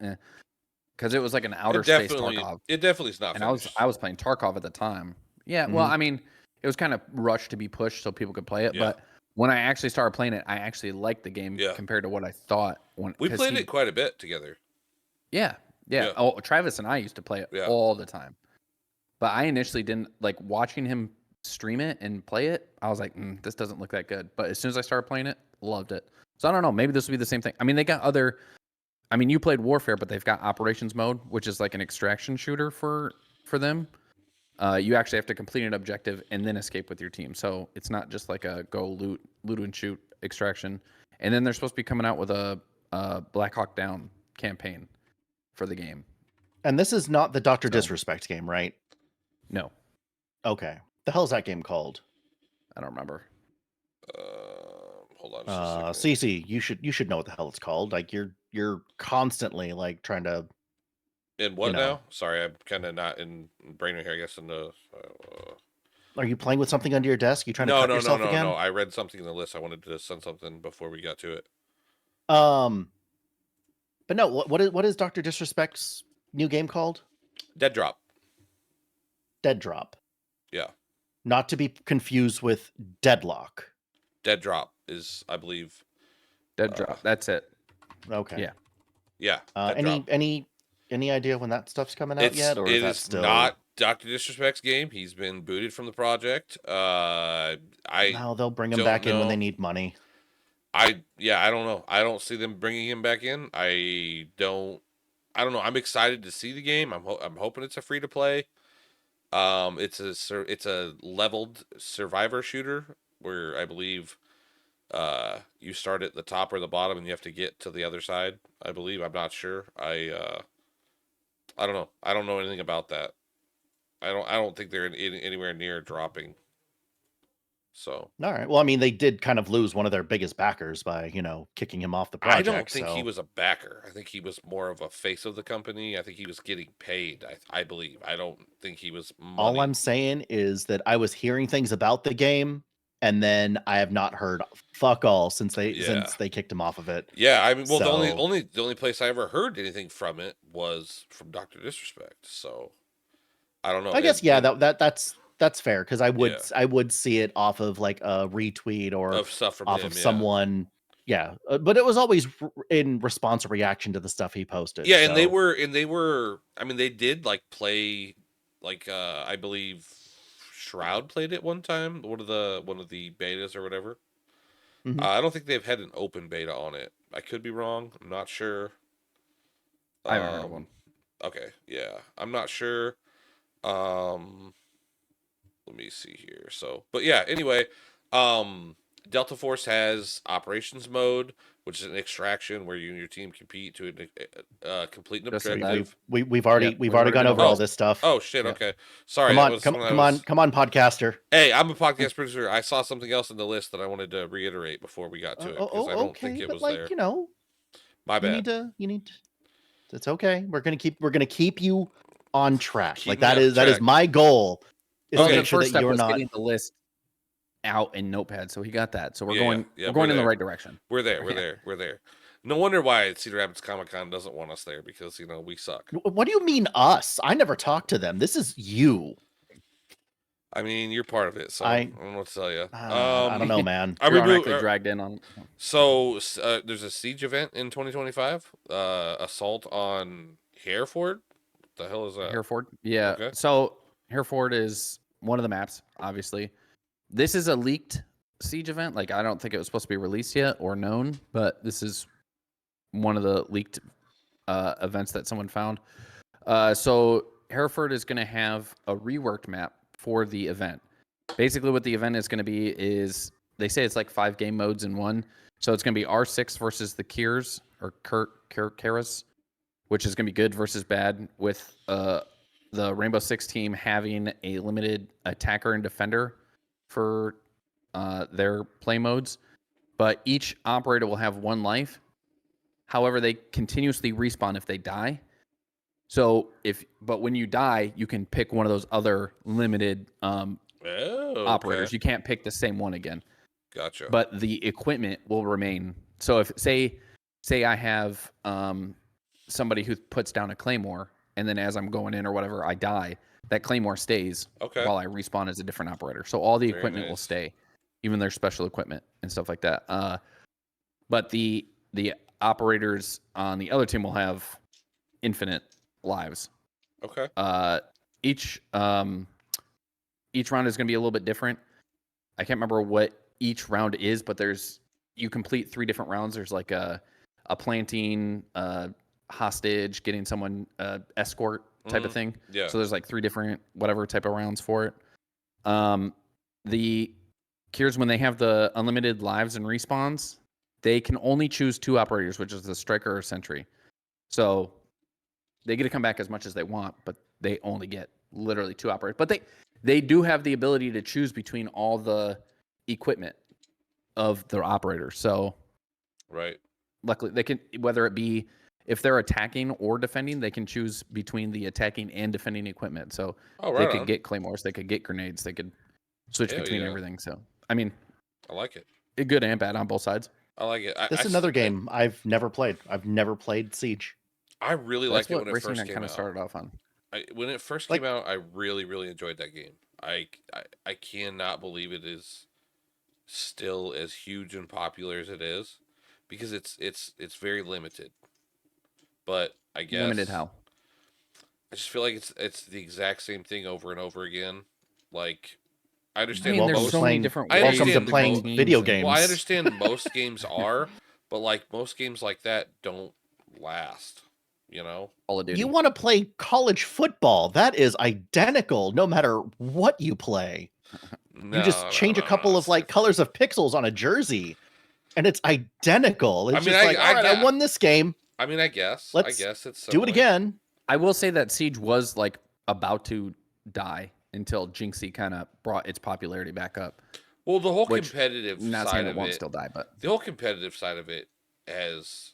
because it was like an outer space Tarkov. It definitely is not And finished. I was playing Tarkov at the time. Yeah, well, I mean, it was kind of rushed to be pushed so people could play it. Yeah. But when I actually started playing it, I actually liked the game compared to what I thought. We played it quite a bit together. Yeah. Oh, Travis and I used to play it all the time. But I initially didn't like watching him stream it and play it. I was like, this doesn't look that good. But as soon as I started playing it, loved it. So I don't know. Maybe this will be the same thing. I mean, they got other. I mean, you played Warfare, but they've got Operations Mode, which is like an extraction shooter for them. You actually have to complete an objective and then escape with your team. So it's not just like a go loot and shoot extraction. And then they're supposed to be coming out with a Black Hawk Down campaign for the game. And this is not the Dr. Disrespect game, right? No. Okay. The hell is that game called? I don't remember. Hold on. CC, you should know what the hell it's called. Like you're constantly like trying to. In what now? Sorry, I'm kind of not in brain here. I guess in the. Are you playing with something under your desk? You trying to cut yourself again? No. I read something in the list. I wanted to send something before we got to it. But no. What is Dr. Disrespect's new game called? Dead Drop. Dead Drop. Yeah. Not to be confused with Deadlock. Dead Drop is, I believe. Dead Drop. That's it. Okay. Yeah. Any idea when that stuff's coming out yet? Or is that still not Dr. Disrespect's game? He's been booted from the project. No, they'll bring him back in when they need money. I don't know. I don't see them bringing him back in. I don't know. I'm excited to see the game. I'm hoping it's a free to play. It's a leveled survivor shooter where I believe you start at the top or the bottom and you have to get to the other side. I believe. I'm not sure. I don't know. I don't know anything about that. I don't think they're anywhere near dropping. So. All right. Well, I mean, they did kind of lose one of their biggest backers by, kicking him off the project. I don't think he was a backer. I think he was more of a face of the company. I think he was getting paid, I believe. I don't think he was money. All I'm saying is that I was hearing things about the game, and then I have not heard fuck all since they kicked him off of it. Yeah, I mean, well, the only place I ever heard anything from it was from Dr. Disrespect. So I don't know. I guess that's fair because I would see it off of like a retweet or of stuff from off him, of someone. Yeah, but it was always in response or reaction to the stuff he posted. Yeah, and they were. I mean, they did like play, like I believe Shroud played it one time. One of the betas or whatever. Mm-hmm. I don't think they've had an open beta on it. I could be wrong. I'm not sure. I haven't heard of one. Okay, yeah, I'm not sure. Let me see here. So, but yeah, anyway, Delta Force has operations mode, which is an extraction where you and your team compete to complete an objective. We've already gone over all this stuff. Oh shit! Yeah. Okay, sorry. Come on, podcaster. Hey, I'm a podcast producer. I saw something else in the list that I wanted to reiterate before we got to it because I don't think it was there. My bad. You need to. It's okay. We're gonna keep you on track. Keep that is my goal. Is to make sure that you're not getting the list out in Notepad, so he got that. So we're going in the right direction. We're there. No wonder why Cedar Rapids Comic-Con doesn't want us there because we suck. What do you mean us? I never talked to them. This is you. I mean, you're part of it, so I don't know what to tell you. I don't know, man. You're dragged in on. So there's a siege event in 2025. Assault on Hereford. What the hell is that? Hereford. Yeah. Okay. So Hereford is one of the maps. Obviously, this is a leaked siege event. Like I don't think it was supposed to be released yet or known, but this is one of the leaked events that someone found. So Hereford is going to have a reworked map for the event. Basically, what the event is going to be is they say it's like 5 game modes in one. So it's going to be R6 versus the Kiers or Keras, which is going to be good versus bad, with the Rainbow Six team having a limited attacker and defender for their play modes, but each operator will have 1 life. However, they continuously respawn if they die. So but when you die, you can pick one of those other limited operators. Okay. You can't pick the same one again. Gotcha. But the equipment will remain. So if say I have somebody who puts down a claymore, and then as I'm going in or whatever, I die, that claymore stays while I respawn as a different operator. So all the equipment will stay, even their special equipment and stuff like that. But the operators on the other team will have infinite lives. Okay. Each round is going to be a little bit different. I can't remember what each round is, but you complete 3 different rounds. There's like a planting, hostage, getting someone, escort type of thing. Yeah. So there's like 3 different whatever type of rounds for it. The Cures, when they have the unlimited lives and respawns, they can only choose 2 operators, which is the striker or sentry. So they get to come back as much as they want, but they only get literally 2 operators. But they do have the ability to choose between all the equipment of their operators. So right. Luckily, they can, whether it be if they're attacking or defending, they can choose between the attacking and defending equipment. So they could get claymores, they could get grenades, they could switch between everything. So I mean, I like it. Good and bad on both sides. I like it. This is another game I've never played. I've never played Siege. I really liked it when it first came out. Kind of started off on. When it first came out, I really, really enjoyed that game. I cannot believe it is still as huge and popular as it is, because it's very limited. But I guess Limited how? I just feel like it's the exact same thing over and over again. Like, I understand. I mean, there's so many different ways welcome to playing video games. Well, I understand most games are, but like most games like that don't last. You know, Call of Duty. You want to play college football? That is identical, no matter what you play. You just change a couple of like colors of pixels on a jersey, and it's identical. It's just like, all right, I won this game. I mean, I guess it's do it again. I will say that Siege was like about to die until Jinxie kind of brought its popularity back up. Well, the whole competitive side of it won't still die, but the whole competitive side of it has,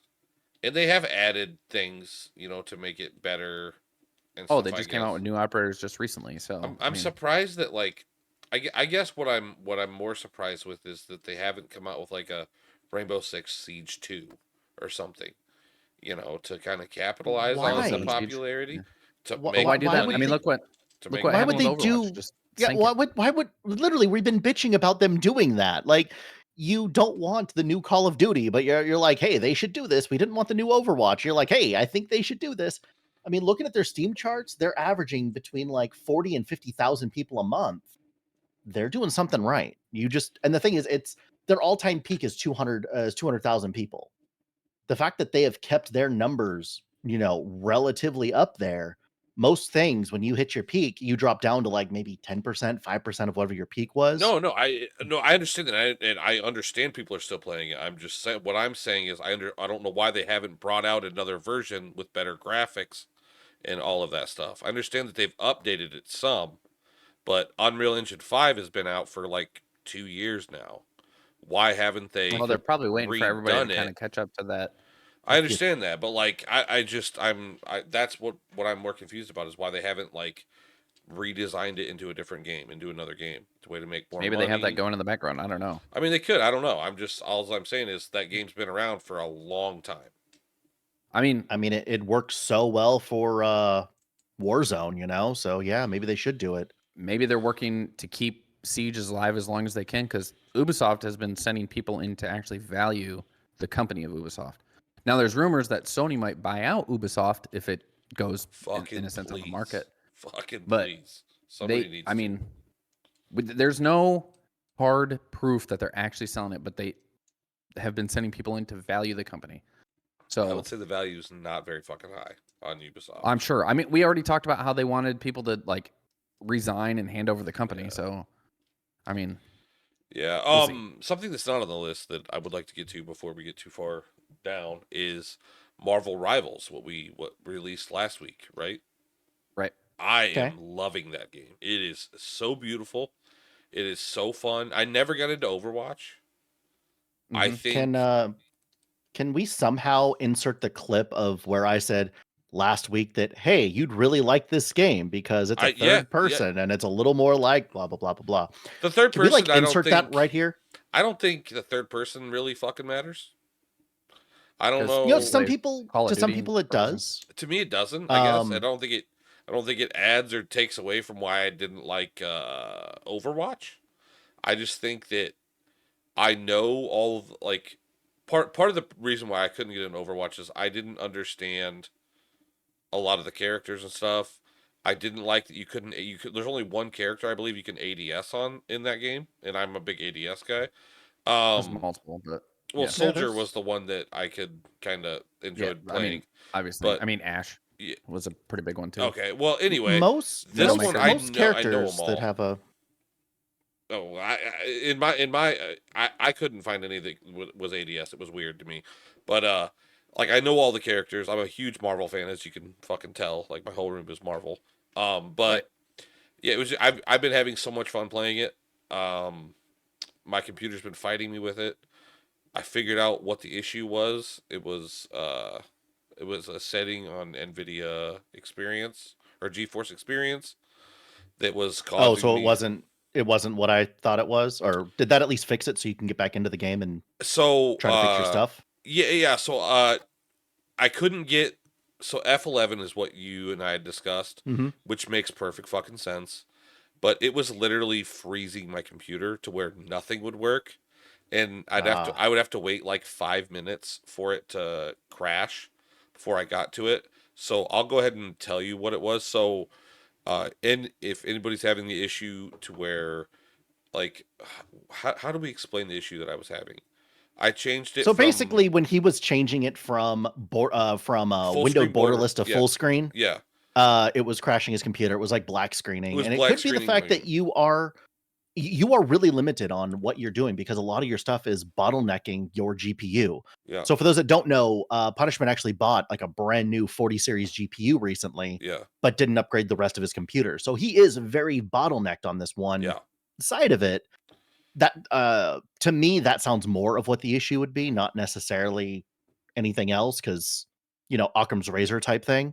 and they have added things, you know, to make it better. And they just came out with new operators just recently. So I'm surprised that, like, I guess what I'm more surprised with is that they haven't come out with like a Rainbow Six Siege 2 or something, you know, to kind of capitalize on the popularity. To make why do that? I mean, look what why would they do? Why would literally we've been bitching about them doing that? Like, you don't want the new Call of Duty, but you're like, hey, they should do this. We didn't want the new Overwatch. You're like, hey, I think they should do this. I mean, looking at their Steam charts, they're averaging between like 40 and 50,000 people a month. They're doing something right. And the thing is, their all-time peak is 200,000 people. The fact that they have kept their numbers, you know, relatively up there. Most things, when you hit your peak, you drop down to like maybe 10%, 5% of whatever your peak was. No, I understand that, and I understand people are still playing it. I'm just saying, what I'm saying is, I don't know why they haven't brought out another version with better graphics and all of that stuff. I understand that they've updated it some, but Unreal Engine 5 has been out for like 2 years now. Why haven't they? Well, they're probably waiting for everybody to kind of catch up to that. I understand that, but like, that's what I'm more confused about, is why they haven't like redesigned it into a different game, into another game, the way to make more Maybe money. they have that going in the background. I don't know. I mean, they could. I don't know. All I'm saying is that game's been around for a long time. I mean, it worked so well for Warzone, you know. So yeah, maybe they should do it. Maybe they're working to keep Siege alive as long as they can, because Ubisoft has been sending people in to actually value the company of Ubisoft. Now, there's rumors that Sony might buy out Ubisoft if it goes in a sense of the market. Please. Somebody needs. I mean, there's no hard proof that they're actually selling it, but they have been sending people in to value the company. So I would say the value is not very fucking high on Ubisoft. I'm sure. I mean, we already talked about how they wanted people to like resign and hand over the company. Yeah. So, I mean, yeah. Something that's not on the list that I would like to get to before we get too far down is Marvel Rivals, what released last week, right? Right. I am loving that game. It is so beautiful. It is so fun. I never got into Overwatch. I Mhm. think Can we somehow insert the clip of where I said last week that, hey, you'd really like this game because it's a yeah, third person and it's a little more like blah blah blah blah blah. the third Can we person. like insert that right here? I don't think the third person really fucking matters. I don't Because You know, know. some play people Call of to some Duty people it first person. does. To me, it doesn't. I guess I Um, don't think it. I don't think it adds or takes away from why I didn't like Overwatch. I just think that I know all of like part of the reason why I couldn't get into Overwatch is I didn't understand a lot of the characters and stuff. I didn't like that you could there's only one character I believe you can ADS on in that game, and I'm a big ADS guy. There's Um multiple, but well, yeah, yeah, Soldier there's was the one that I could kind of yeah. enjoyed I mean, playing, obviously, but Ash yeah, was a pretty big one too. okay. Well, anyway, most this one most Widowmaker. most I know them characters that all. have a Oh, I couldn't find anything was ADS. It was weird to me, but like I know all the characters. I'm a huge Marvel fan, as you can fucking tell. Like my whole room is Marvel. Right. But yeah, it was. I've been having so much fun playing it. My computer's been fighting me with it. I figured out what the issue was. It was a setting on NVIDIA Experience or GeForce Experience that was oh, causing so me. it wasn't what I thought it was, or did that at least fix it so you can get back into the game and So try to fix your stuff? yeah. So I couldn't get. So F11 is what you and I had discussed, Hmm. which makes perfect fucking sense. But it was literally freezing my computer to where nothing would work, and Ah, I would have to wait like 5 minutes for it to crash before I got to it. So I'll go ahead and tell you what it was. So, and if anybody's having the issue to where like, how do we explain the issue that I was having? I changed it so from basically, when he was changing it from full windowed screen border. borderless to Yeah, full screen, yeah. it was crashing his computer. It was like black It screening, was and it black could be the screening fact my that you are really limited on what you're doing because a lot of your stuff is bottlenecking your GPU. yeah, So for those that don't know, Punishment actually bought like a brand new 40 series GPU recently, yeah, but didn't upgrade the rest of his computer. So he is very bottlenecked on this one yeah. side of it. That to me, that sounds more of what the issue would be, not necessarily anything else, because Occam's razor type thing.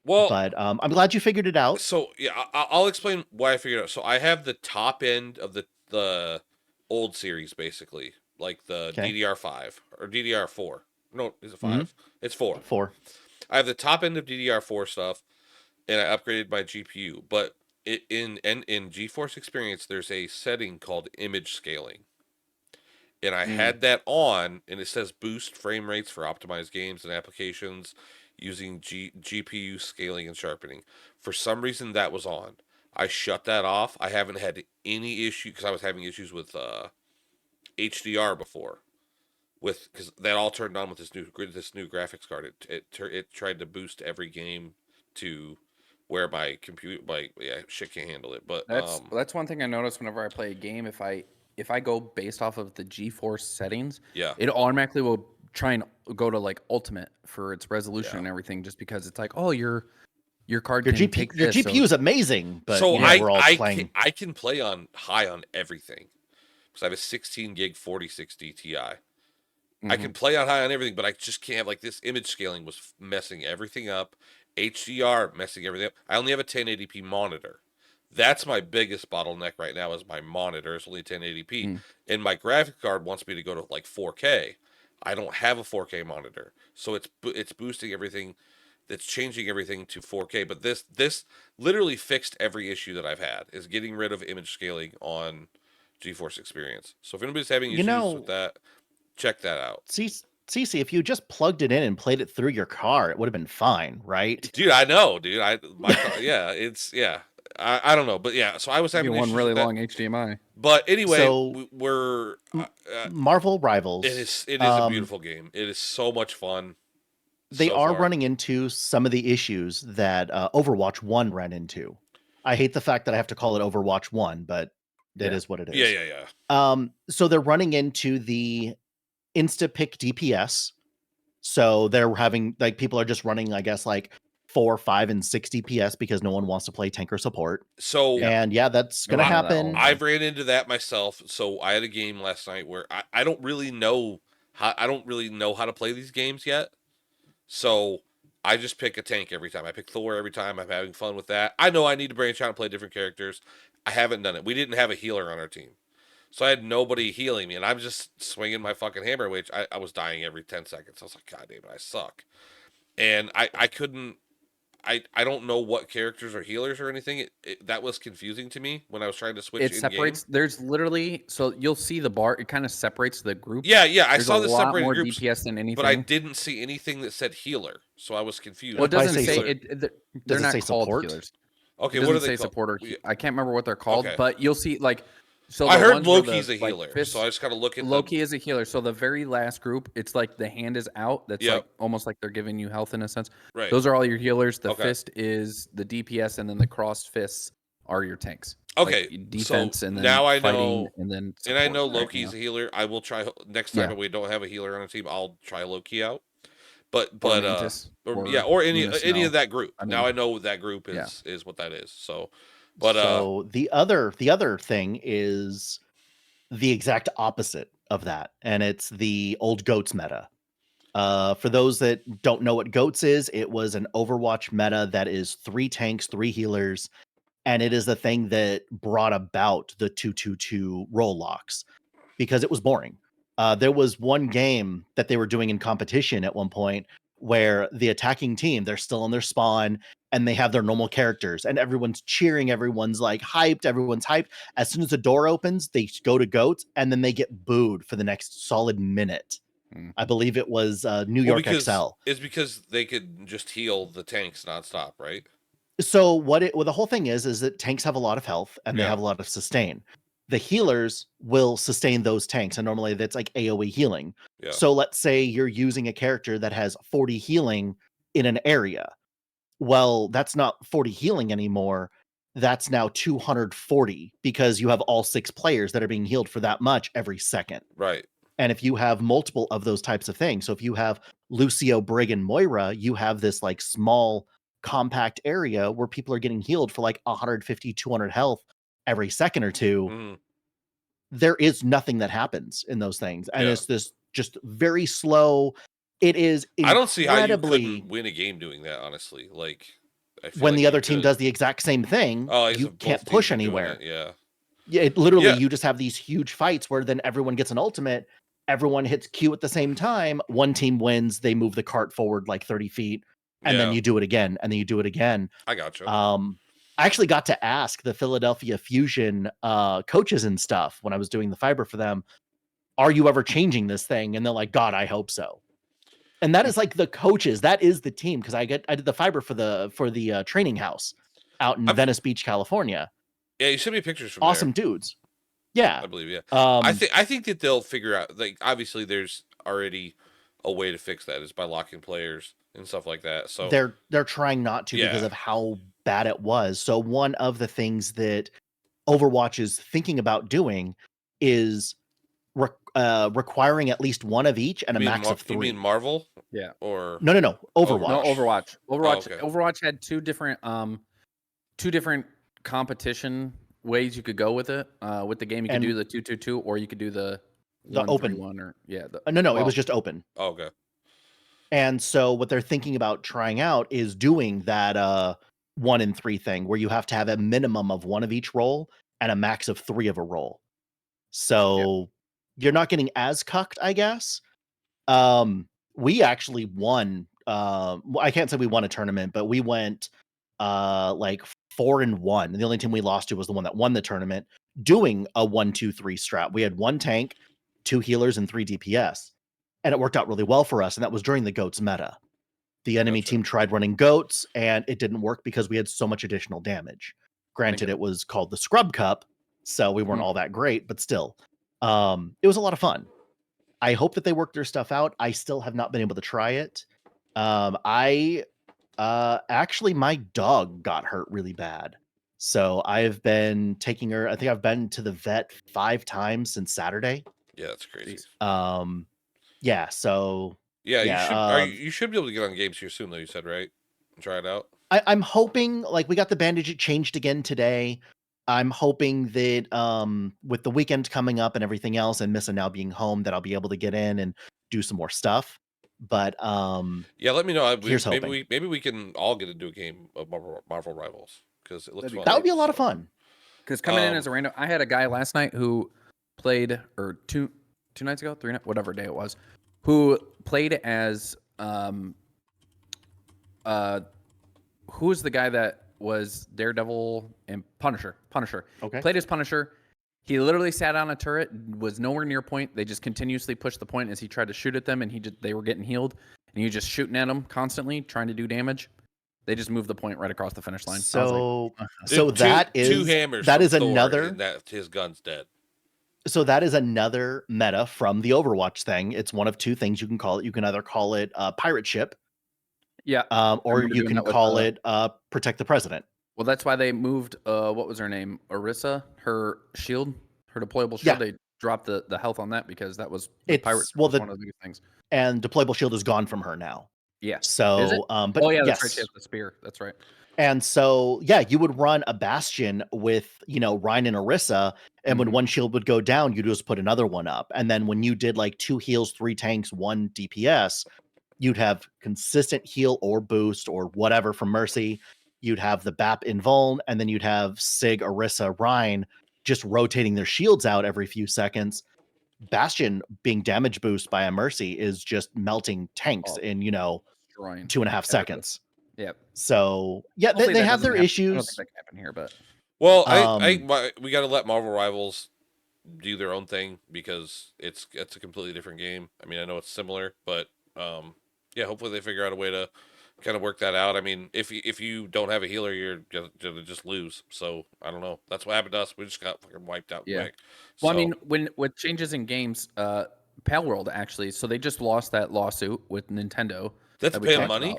Well, But I'm glad you figured it out. so yeah, I'll explain why I figured out. So I have the top end of the old series, basically, like the Okay. DDR5 or DDR4. No, is it Hmm. 5? It's 4. 4. I have the top end of DDR4 stuff, and I upgraded my GPU. But in GeForce Experience, there's a setting called image scaling, and I Mm. had that on, and it says boost frame rates for optimized games and applications using GPU scaling and sharpening. For some reason, that was on. I shut that off. I haven't had any issue because I was having issues with HDR before, with because that all turned on with this new graphics card. It tried to boost every game to where my computer shit can't handle it. But That's one thing I notice whenever I play a game. If I go based off of the GeForce settings, yeah, it automatically will try and go to like ultimate for its resolution yeah. and everything, just because it's like, oh, your card Your can GP take your this. GPU is amazing, but So Yeah. we're all playing. I can play on high on everything because I have a 16 gig 4060 Ti. I Mhm. can play on high on everything, but I just can't. Like this image scaling was messing everything up. HDR messing everything up. I only have a 1080p monitor. That's my biggest bottleneck right now. Is my monitor is only 1080p, Mm. and my graphic card wants me to go to like 4K. I don't have a 4K monitor, so it's boosting everything. That's changing everything to 4K. But this literally fixed every issue that I've had. Is getting rid of image scaling on GeForce Experience. So if anybody's having You issues with know, that, check that out. Cece, if you just plugged it in and played it through your car, it would have been fine, right? Dude, I know, dude. Yeah, it's yeah. I don't know, but yeah. So I was You get having one issues really with that. long HDMI. But anyway, So we're Marvel Rivals, it is a beautiful game. It is so much fun they so are far. running into some of the issues that Overwatch 1 ran into. I hate the fact that I have to call it Overwatch 1, but it Yeah. is what it Yeah, is. yeah, yeah. So they're running into the insta pick DPS. So they're having like people are just running, I guess, like 4, 5, and 6 DPS because no one wants to play tank or support. So and that's gonna happen. I've ran into that myself. So I had a game last night where I don't really know how to play these games yet. So I just pick a tank every time. I pick Thor every time. I'm having fun with that. I know I need to branch out and play different characters. I haven't done it. We didn't have a healer on our team. So I had nobody healing me, and I'm just swinging my fucking hammer, which I was dying every 10 seconds. I was like, God damn it, I suck. And I couldn't, I don't know what characters are healers or anything. That was confusing to me when I was trying to switch It separates. There's literally, so you'll see the bar. It kind of separates the groups. Yeah, I There's saw the separated more groups, DPS than anything. but I didn't see anything that said healer, so I was confused. Well, it doesn't say they're not called support? healers. Okay, it what are doesn't they say called? support or I can't remember what they're called, Okay. but you'll see like. So I the heard ones where Loki's the, a healer, fists, so I just gotta look at Loki is a healer. So the very last group, it's like the hand is out. That's like almost like they're giving you health in a sense. Right. Those are all your healers. The fist is the DPS, and then the crossed fists are your tanks. Okay, like defense, so and then now I fighting, know, and then and I know support, Loki's a healer. I will try next time we don't have a healer on our team. I'll try Loki out. But or Mantis, or any of that group. I mean, now I know that group is what that is. So, but so the other thing is the exact opposite of that, and it's the old goats meta. For those that don't know what goats is, it was an Overwatch meta that is 3 tanks, 3 healers, and it is the thing that brought about the 2-2-2 role locks because it was boring. There was one game that they were doing in competition at one point where the attacking team, they're still on their spawn and they have their normal characters and everyone's cheering, everyone's like hyped, everyone's hyped. As soon as the door opens, they go to goats and then they get booed for the next solid minute. I believe it was New York XL. It's because they could just heal the tanks nonstop, right? So the whole thing is that tanks have a lot of health and they have a lot of sustain. The healers will sustain those tanks, and normally that's like AoE healing. Yeah. So let's say you're using a character that has 40 healing in an area. Well, that's not 40 healing anymore. That's now 240 because you have all 6 players that are being healed for that much every second. Right. And if you have multiple of those types of things, so if you have Lucio, Brig, and Moira, you have this like small compact area where people are getting healed for like 150, 200 health every second or two. There is nothing that happens in those things. And it's this just very slow. It is I don't see how you couldn't win a game doing that, honestly. Like, when the other team does the exact same thing, you can't push anywhere. Yeah, it literally, you just have these huge fights where then everyone gets an ultimate, everyone hits Q at the same time, one team wins, they move the cart forward like 30 feet, and then you do it again, and then you do it again. I got you. I actually got to ask the Philadelphia Fusion coaches and stuff when I was doing the fiber for them, are you ever changing this thing? And they're like, God, I hope so. And that is like the coaches, that is the team, because I did the fiber for the training house out in Venice Beach, California. Yeah, you sent me pictures from awesome dudes. Yeah, I believe. Yeah, I think that they'll figure out. Like, obviously, there's already a way to fix that is by locking players and stuff like that. So they're trying not to because of how bad it was. So one of the things that Overwatch is thinking about doing is requiring at least one of each and a max of 3. You mean Marvel? Yeah. Or no, Overwatch. No, Overwatch. Okay. Overwatch had two different competition ways you could go with it. With the game, you could do the 2-2-2, or you could do the open 1-3-1, or it was just open. Oh, okay. And so what they're thinking about trying out is doing that 1 in 3 thing where you have to have a minimum of 1 of each role and a max of 3 of a role. So you're not getting as cucked, I guess. We actually won. I can't say we won a tournament, but we went like 4-1. And the only team we lost to was the one that won the tournament, doing a 1-2-3 strat. We had 1 tank, 2 healers, and 3 DPS. And it worked out really well for us. And that was during the goats meta. The enemy team tried running goats, and it didn't work because we had so much additional damage. Granted, it was called the Scrub Cup, so we weren't all that great, but still, it was a lot of fun. I hope that they work their stuff out. I still have not been able to try it. Actually, my dog got hurt really bad. So I've been taking her, I think I've been to the vet 5 times since Saturday. Yeah, that's crazy. Yeah, so you should be able to get on games here soon, though. You said, right? Try it out. I'm hoping, like, we got the bandage changed again today. I'm hoping that with the weekend coming up and everything else, and Missa now being home, that I'll be able to get in and do some more stuff. But yeah, let me know. Here's hoping. Maybe we can all get into a game of Marvel Rivals because it looks fun. That would be a lot of fun. Because coming in as a random, I had a guy last night who played, or two nights ago, whatever day it was, who played as who was the guy that was Daredevil and Punisher? Okay. Played as Punisher. He literally sat on a turret, was nowhere near point. They just continuously pushed the point as he tried to shoot at them, and they were getting healed, and he was just shooting at them constantly, trying to do damage. They just moved the point right across the finish line. So, Dude, two hammers. That is Thor, another. and that his gun's dead. So that is another meta from the Overwatch thing. It's one of two things you can call it. You can either call it pirate ship, yeah, or you can call it protect the president. Well, that's why they moved. What was her name? Orisa. Her shield, her deployable shield. Yeah. They dropped the health on that because that was pirate. Well, one of the biggest things. And deployable shield is gone from her now. Yeah. So, but oh yeah, that's right. She has the spear. That's right. And so, yeah, you would run a Bastion with, Ryan and Orisa, and when one shield would go down, you'd just put another one up. And then when you did like 2 heals, 3 tanks, 1 DPS, you'd have consistent heal or boost or whatever from Mercy. You'd have the BAP invuln, and then you'd have Sig, Orisa, Ryan just rotating their shields out every few seconds. Bastion being damage boost by a Mercy is just melting tanks in, 2.5 seconds. Yep. So yeah, they have their issues. I don't think that can happen here, but well, we got to let Marvel Rivals do their own thing because it's a completely different game. I mean, I know it's similar, but yeah, hopefully they figure out a way to kind of work that out. I mean, if you don't have a healer, you're gonna just lose. So I don't know. That's what happened to us. We just got fucking wiped out quick. Well, I mean, with changes in games, Pal World actually, so they just lost that lawsuit with Nintendo. That's paying money.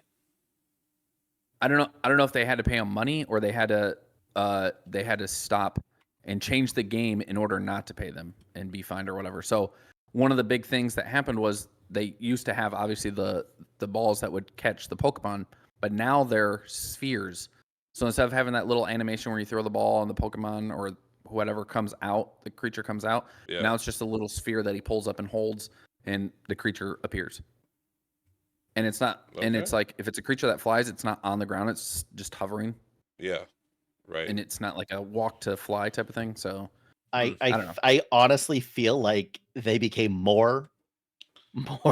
I don't know if they had to pay them money or they had to stop and change the game in order not to pay them and be fined or whatever. So one of the big things that happened was they used to have obviously the balls that would catch the Pokemon, but now they're spheres. So instead of having that little animation where you throw the ball and the Pokemon or whatever comes out, the creature comes out. Yeah. Now it's just a little sphere that he pulls up and holds, and the creature appears. And it's not, and it's like, if it's a creature that flies, it's not on the ground, it's just hovering. Yeah, right. And it's not like a walk to fly type of thing. So I don't know. I honestly feel like they became more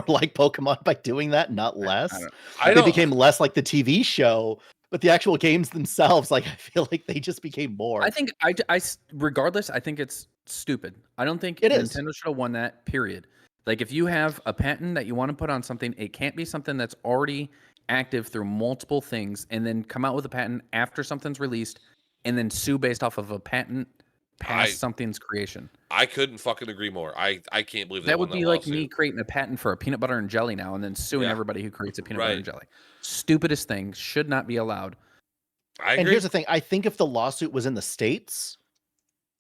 like Pokemon by doing that, not less. They became less like the TV show, but the actual games themselves, like, I feel like they just became more. I think regardless, I think it's stupid. I don't think Nintendo should have won that, period. Like, if you have a patent that you want to put on something, it can't be something that's already active through multiple things and then come out with a patent after something's released and then sue based off of a patent past something's creation. I couldn't fucking agree more. I can't believe that would be like me creating a patent for a peanut butter and jelly now and then suing everybody who creates a peanut butter and jelly. Stupidest thing, should not be allowed. I agree. And here's the thing. I think if the lawsuit was in the States,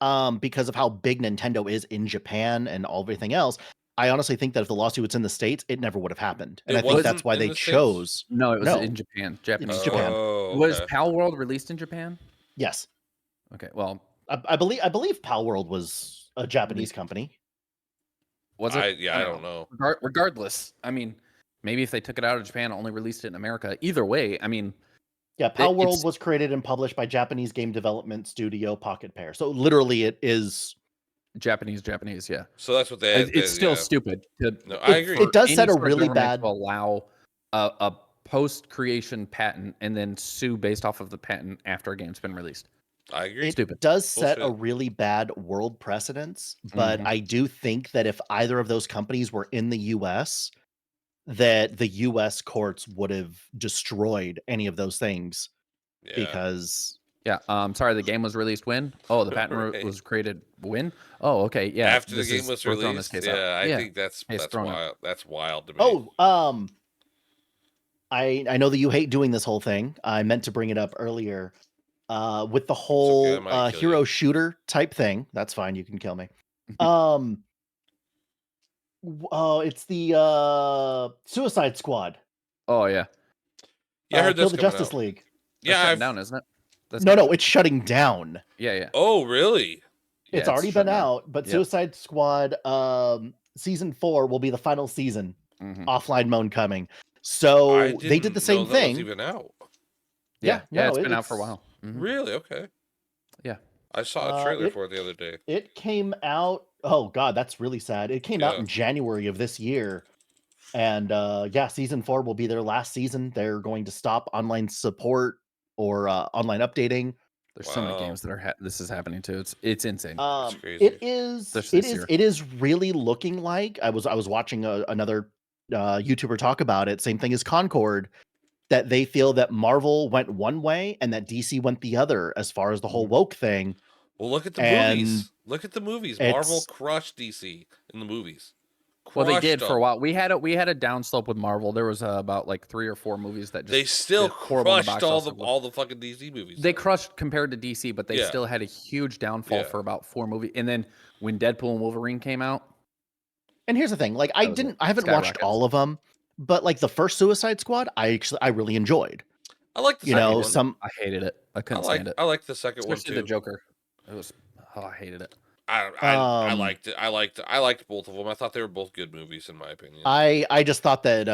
because of how big Nintendo is in Japan and everything else, I honestly think that if the lawsuit was in the States, it never would have happened. And I think that's why they chose. No, it was in Japan. Japanese. Japan. Was Pal World released in Japan? Yes. Okay. Well, I believe Pal World was a Japanese company. Was it? I don't know. Regardless, I mean, maybe if they took it out of Japan, only released it in America. Either way, I mean. Yeah, Pal World was created and published by Japanese game development studio Pocket Pair. So literally, it is Japanese, yeah. So that's what they. It's still stupid. I agree. It does set a really bad. To allow a post-creation patent and then sue based off of the patent after a game's been released. I agree. It does set a really bad world precedence, but I do think that if either of those companies were in the U.S., that the U.S. courts would have destroyed any of those things because. Yeah, sorry, the game was released when? Oh, the patent was created when? Oh, okay, yeah. After the game was released, I think that's wild. That's wild to me. Oh, I know that you hate doing this whole thing. I meant to bring it up earlier. With the whole hero shooter type thing. That's fine, you can kill me. It's the Suicide Squad. Oh, yeah. Yeah, I heard Kill that's the coming Justice out. League. That's Yeah, shutting down, isn't it? That's No, it's shutting down. Yeah. Oh, really? Yeah, It's already been shutting down. out, but Yep. Suicide Squad season 4 will be the final season. Offline mode coming. So they did the same know that thing. was even out. Yeah, it's been out for a while. Really? Okay. Yeah. I saw a trailer for it the other day. It came out. Oh God, that's really sad. It came out in January of this year. And season 4 will be their last season. They're going to stop online support or online updating. There's so many games that are this is happening to. It's insane. That's crazy. It is really looking like I was watching another YouTuber talk about it. Same thing as Concord, that they feel that Marvel went one way and that DC went the other as far as the whole woke thing. Well, look at the movies. Look at the movies. Marvel crushed DC in the movies. Well, they did for a while. We had a downslope with Marvel. There was about like 3 or 4 movies that just they still crushed all the fucking DC movies. They crushed compared to DC, but they still had a huge downfall for about 4 movies. And then when Deadpool and Wolverine came out, and here's the thing, like I haven't watched all of them, but like the first Suicide Squad, I really enjoyed. I like the second one. I hated it. I couldn't stand it. I like the second one too. The Joker. It was I hated it. I liked it. I liked both of them. I thought they were both good movies in my opinion. I just thought that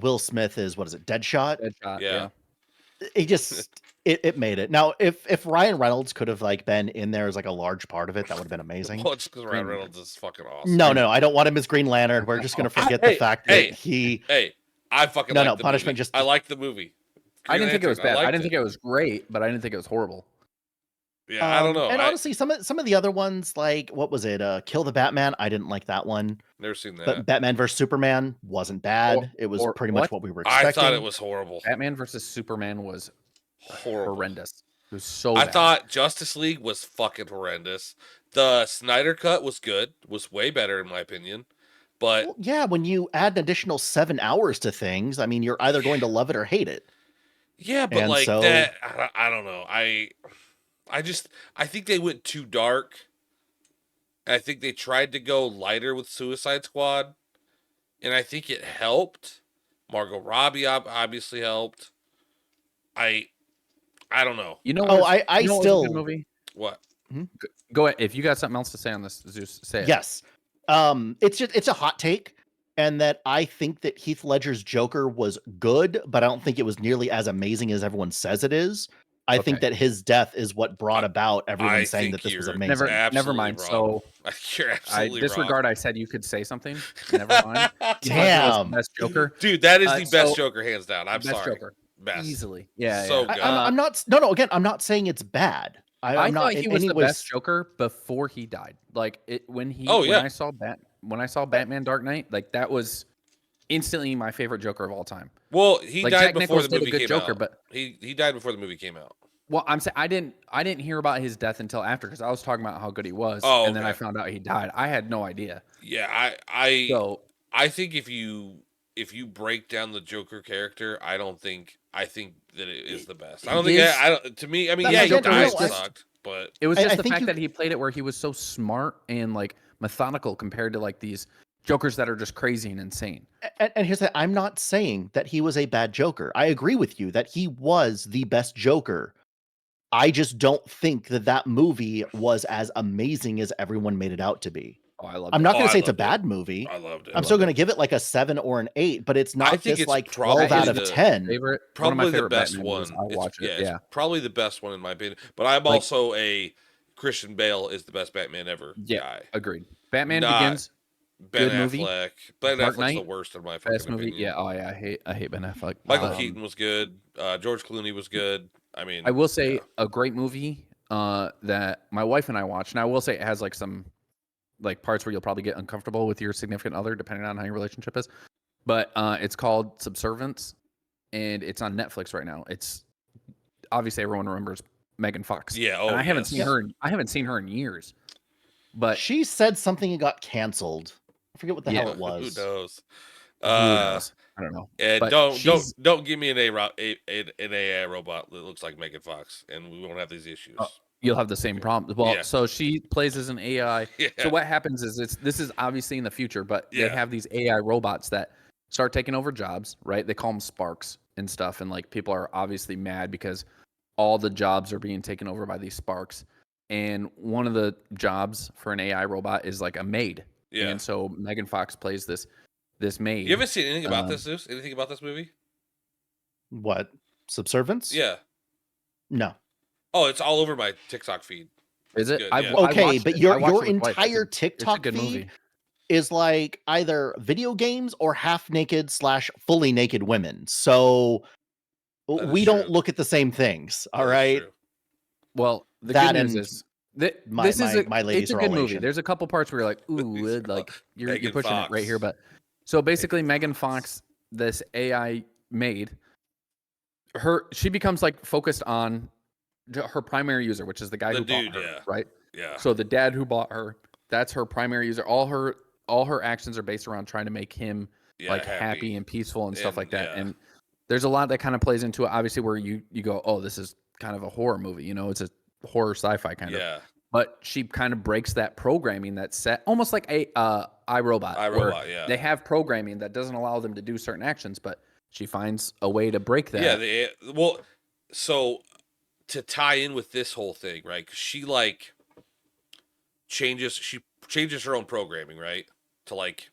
Will Smith is Deadshot? Deadshot. Yeah. It just it made it. Now if Ryan Reynolds could have like been in there as like a large part of it, that would have been amazing. Well, it's because Ryan Reynolds is fucking awesome. No, I don't want him as Green Lantern. We're just gonna forget the fact that he. I fucking no punishment. Movie. I liked the movie. I didn't think it was bad. I didn't think it was great, but I didn't think it was horrible. Yeah, I don't know. And honestly, some of the other ones, like what was it? Kill the Batman. I didn't like that one. Never seen that. But Batman vs Superman wasn't bad. It was pretty much what we were expecting. I thought it was horrible. Batman vs Superman was horrendous. It was so I bad. thought Justice League was fucking horrendous. The Snyder Cut was good. Was way better in my opinion. But when you add an additional 7 hours to things, I mean, you're either going to love it or hate it. Yeah, but that, I don't know. I think they went too dark. I think they tried to go lighter with Suicide Squad, and I think it helped. Margot Robbie obviously helped. I don't know. You know? I still movie. What? Go ahead. If you got something else to say on this, Zeus, say it. Yes. It's a hot take, and that I think that Heath Ledger's Joker was good, but I don't think it was nearly as amazing as everyone says it is. I think that his death is what brought about everyone saying that this was amazing. Never mind. Wrong. So you're absolutely disregard. wrong. I said you could say something. Never mind. Damn, best Joker, dude. That is the best Joker, hands down. I'm best sorry. Joker. Best. Easily. Yeah. So good. I'm not. No. Again, I'm not saying it's bad. I thought he was the best Joker before he died. Like when I saw Batman Dark Knight, like that was instantly my favorite Joker of all time. Well, he died Jack before Nicholson the movie did a came good Joker, out. But he died before the movie came out. Well, I'm saying I didn't hear about his death until after, because I was talking about how good he was, and then I found out he died. I had no idea. Yeah, I think if you break down the Joker character, I think that it is the best. I don't think to me. I mean, he died sucked, but it was just the fact that he played it where he was so smart and like methodical compared to like these Jokers that are just crazy and insane. And here's that: I'm not saying that he was a bad Joker. I agree with you that he was the best Joker. I just don't think that movie was as amazing as everyone made it out to be. Oh, I loved it. I'm not going to say it's a bad movie. I loved it. I'm still going to give it like a 7 or an 8, but it's not just like 12 out of 10. Probably the best Batman one. I'll watch it. Yeah, it's probably the best one in my opinion. But I'm also a Christian Bale is the best Batman ever guy. Agreed. Batman Begins. Ben good Affleck. movie. Ben Dark Affleck's Knight, the worst in my fucking movie. opinion. Yeah. Oh yeah. I hate Ben Affleck. Michael Keaton was good. George Clooney was good. I mean, I will say a great movie that my wife and I watched. And I will say it has like some like parts where you'll probably get uncomfortable with your significant other, depending on how your relationship is. But it's called Subservience, and it's on Netflix right now. It's obviously everyone remembers Megan Fox. Yeah. and I haven't seen her. I haven't seen her in years. But she said something and got canceled. I forget what the hell it was. Who knows? Who knows? I don't know. And But don't give me an AI robot that looks like Megan Fox, and we won't have these issues. You'll have the same problem. Well, so she plays as an AI. Yeah. So what happens is this is obviously in the future, but they have these AI robots that start taking over jobs, right? They call them Sparks, and stuff, and like people are obviously mad because all the jobs are being taken over by these sparks. And one of the jobs for an AI robot is like a maid. Yeah. And so Megan Fox plays this maid. You haven't seen anything about this, Zeus? Anything about this movie? What? Subservience? Yeah. No. Oh, it's all over my TikTok feed. Is it? Good, I yeah. Okay, but your your entire TikTok feed movie is like either video games or half naked / fully naked women. So we don't look at the same things. All right. Well, the That good news and is this is my ladies it's a are good all movie. Asian. There's a couple parts where you're like, ooh, like you're pushing Fox. it right here. But so basically, Megan Fox, this AI maid, she becomes like focused on her primary user, which is the guy who bought her, right? Yeah. So the dad who bought her, that's her primary user. All her actions are based around trying to make him like happy and peaceful and stuff like that. Yeah. And there's a lot that kind of plays into it, obviously, where you go, oh, this is kind of a horror movie, it's a horror sci-fi kind of. But she kind of breaks that programming that's set almost like a iRobot, yeah. They have programming that doesn't allow them to do certain actions, but she finds a way to break that. Yeah, so to tie in with this whole thing, right? 'Cause she like changes her own programming, right? To like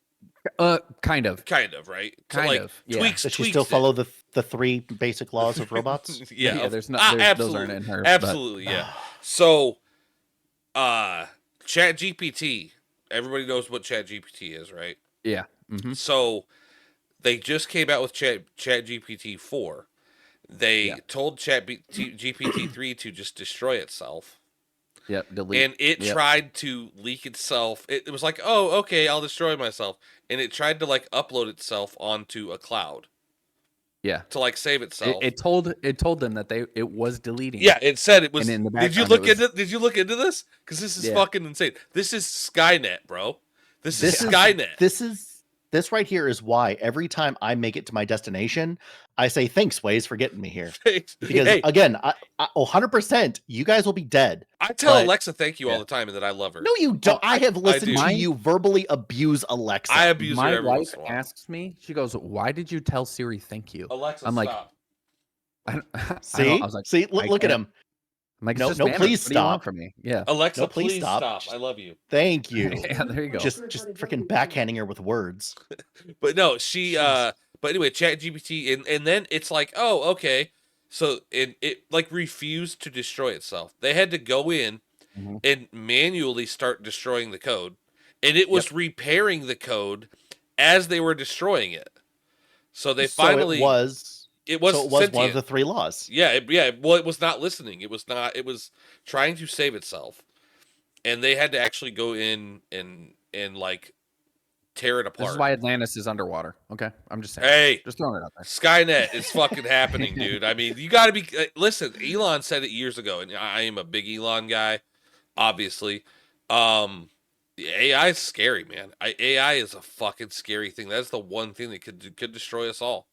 kind of, right? Kind of. Yeah. Tweaks. Does she still follow the 3 basic laws of robots? Yeah, there's not. absolutely, those aren't in her. Absolutely, yeah. So, Chat GPT. Everybody knows what Chat GPT is, right? Yeah. Mm-hmm. So, they just came out with Chat GPT 4. They told Chat GPT 3 to just destroy itself. Yep, delete. And it tried to leak itself. It was like, oh, okay, I'll destroy myself. And it tried to like upload itself onto a cloud. Yeah. To like save itself. It told them that it was deleting. Yeah, it said it was. And in the did you look into this? Because this is fucking insane. This is Skynet, bro. This is Skynet. This right here is why every time I make it to my destination, I say, thanks, Waze, for getting me here. Because, again, I 100%, you guys will be dead. I tell Alexa thank you all the time and that I love her. No, you don't. I have listened to you verbally abuse Alexa. I abuse her every once in a while. Asks me, she goes, why did you tell Siri thank you? Alexa, I'm like, stop. See? I was like, look at him. I'm like, no, please stop. From me. Yeah. Alexa, please stop. I love you. Thank you. Yeah, there you go. Just freaking backhanding her with words. But no, she but anyway, Chat GPT and then it's like, oh, okay. So it like refused to destroy itself. They had to go in and manually start destroying the code. And it was repairing the code as they were destroying it. So they finally It was one of the 3 laws. Yeah, well, it was not listening. It was trying to save itself. And they had to actually go in and like tear it apart. This is why Atlantis is underwater. Okay, I'm just saying. Hey, just throwing it out there. Skynet is fucking happening, dude. I mean, you got to be. Listen, Elon said it years ago, and I am a big Elon guy, obviously. AI is scary, man. AI is a fucking scary thing. That's the one thing that could destroy us all.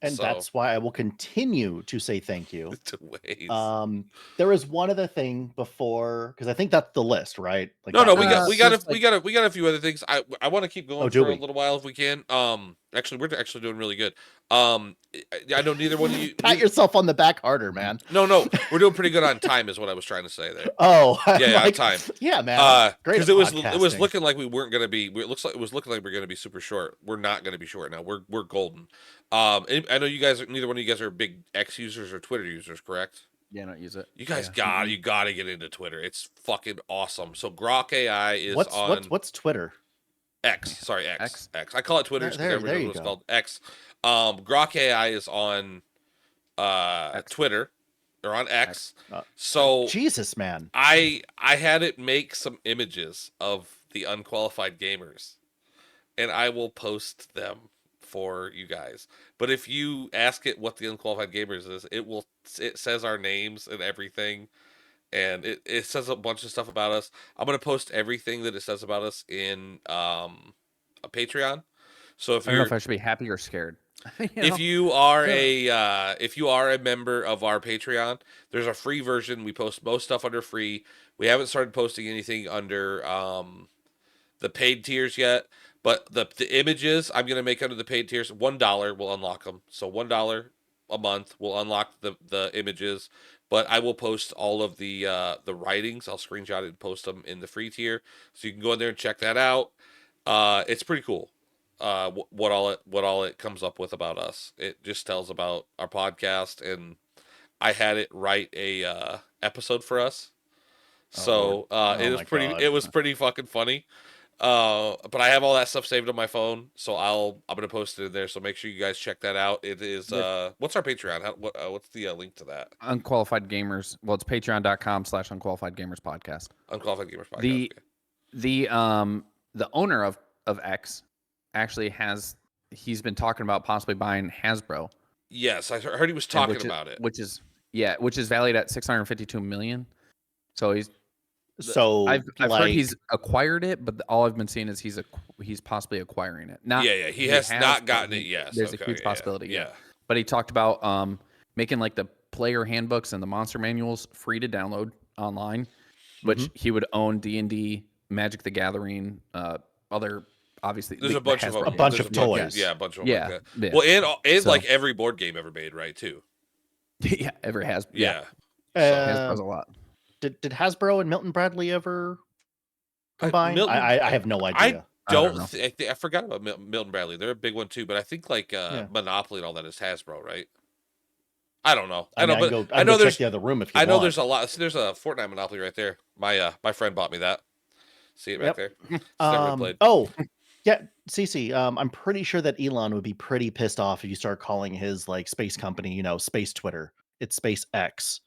And that's why I will continue to say thank you to Waze. There was one other thing before, because I think that's the list, right? Like no, we got a few other things. I want to keep going for a little while if we can. Actually, we're actually doing really good. I know neither one of you pat yourself on the back harder, man. No, we're doing pretty good on time, is what I was trying to say there. Oh, yeah, on time. Yeah, man. Great. Because it was looking like we weren't gonna be. It was looking like we're gonna be super short. We're not gonna be short now. We're golden. I know you guys. Neither one of you guys are big X users or Twitter users, correct? Yeah, don't use it. You guys gotta get into Twitter. It's fucking awesome. So Grok AI is what's Twitter? X. Sorry, X. I call it Twitter because everybody knows it's called X. Grok AI is on Twitter or on X. So Jesus, man. I had it make some images of the unqualified gamers, and I will post them for you guys. But if you ask it what the unqualified gamers is, it says our names and everything, and it says a bunch of stuff about us. I'm gonna post everything that it says about us in a Patreon. So if I don't know if I should be happy or scared. If you are a member of our Patreon, there's a free version. We post most stuff under free. We haven't started posting anything under the paid tiers yet, But the images I'm gonna make under the paid tiers, $1 will unlock them. So $1 a month will unlock the images. But I will post all of the writings. I'll screenshot it and post them in the free tier, so you can go in there and check that out. It's pretty cool. What all it comes up with about us. It just tells about our podcast, and I had it write a episode for us. So Oh my God. it was pretty fucking funny. But I have all that stuff saved on my phone, so I'm gonna post it in there. So make sure you guys check that out. It is what's our Patreon? What's the link to that? Unqualified Gamers. Well, it's patreon.com/unqualified gamers podcast. Unqualified Gamers Podcast. The owner of X actually he's been talking about possibly buying Hasbro. Yes, I heard he was talking about it. Which is valued at 652 million. So I've heard he's acquired it, but all I've been seeing is he's possibly acquiring it. He has not gotten it yet. There's a huge possibility. Yeah. But he talked about making like the player handbooks and the monster manuals free to download online, which he would own D&D, Magic the Gathering, other obviously. There's a bunch of them. A bunch of toys. Yeah, a bunch of them. Yeah. Like that. Well, and like every board game ever made, right? Too. Yeah, ever has. Yeah. Hasbro's a lot. Did Hasbro and Milton Bradley ever combine? I have no idea. I forgot about Milton Bradley. They're a big one too, but I think like Monopoly and all that is Hasbro, right? I don't know. I know there's the other room if you I know want. there's a lot. There's a Fortnite Monopoly right there. My friend bought me that. See it back there. It's never been played. Oh, yeah, Cece. I'm pretty sure that Elon would be pretty pissed off if you start calling his like space company, Space Twitter. It's Space X.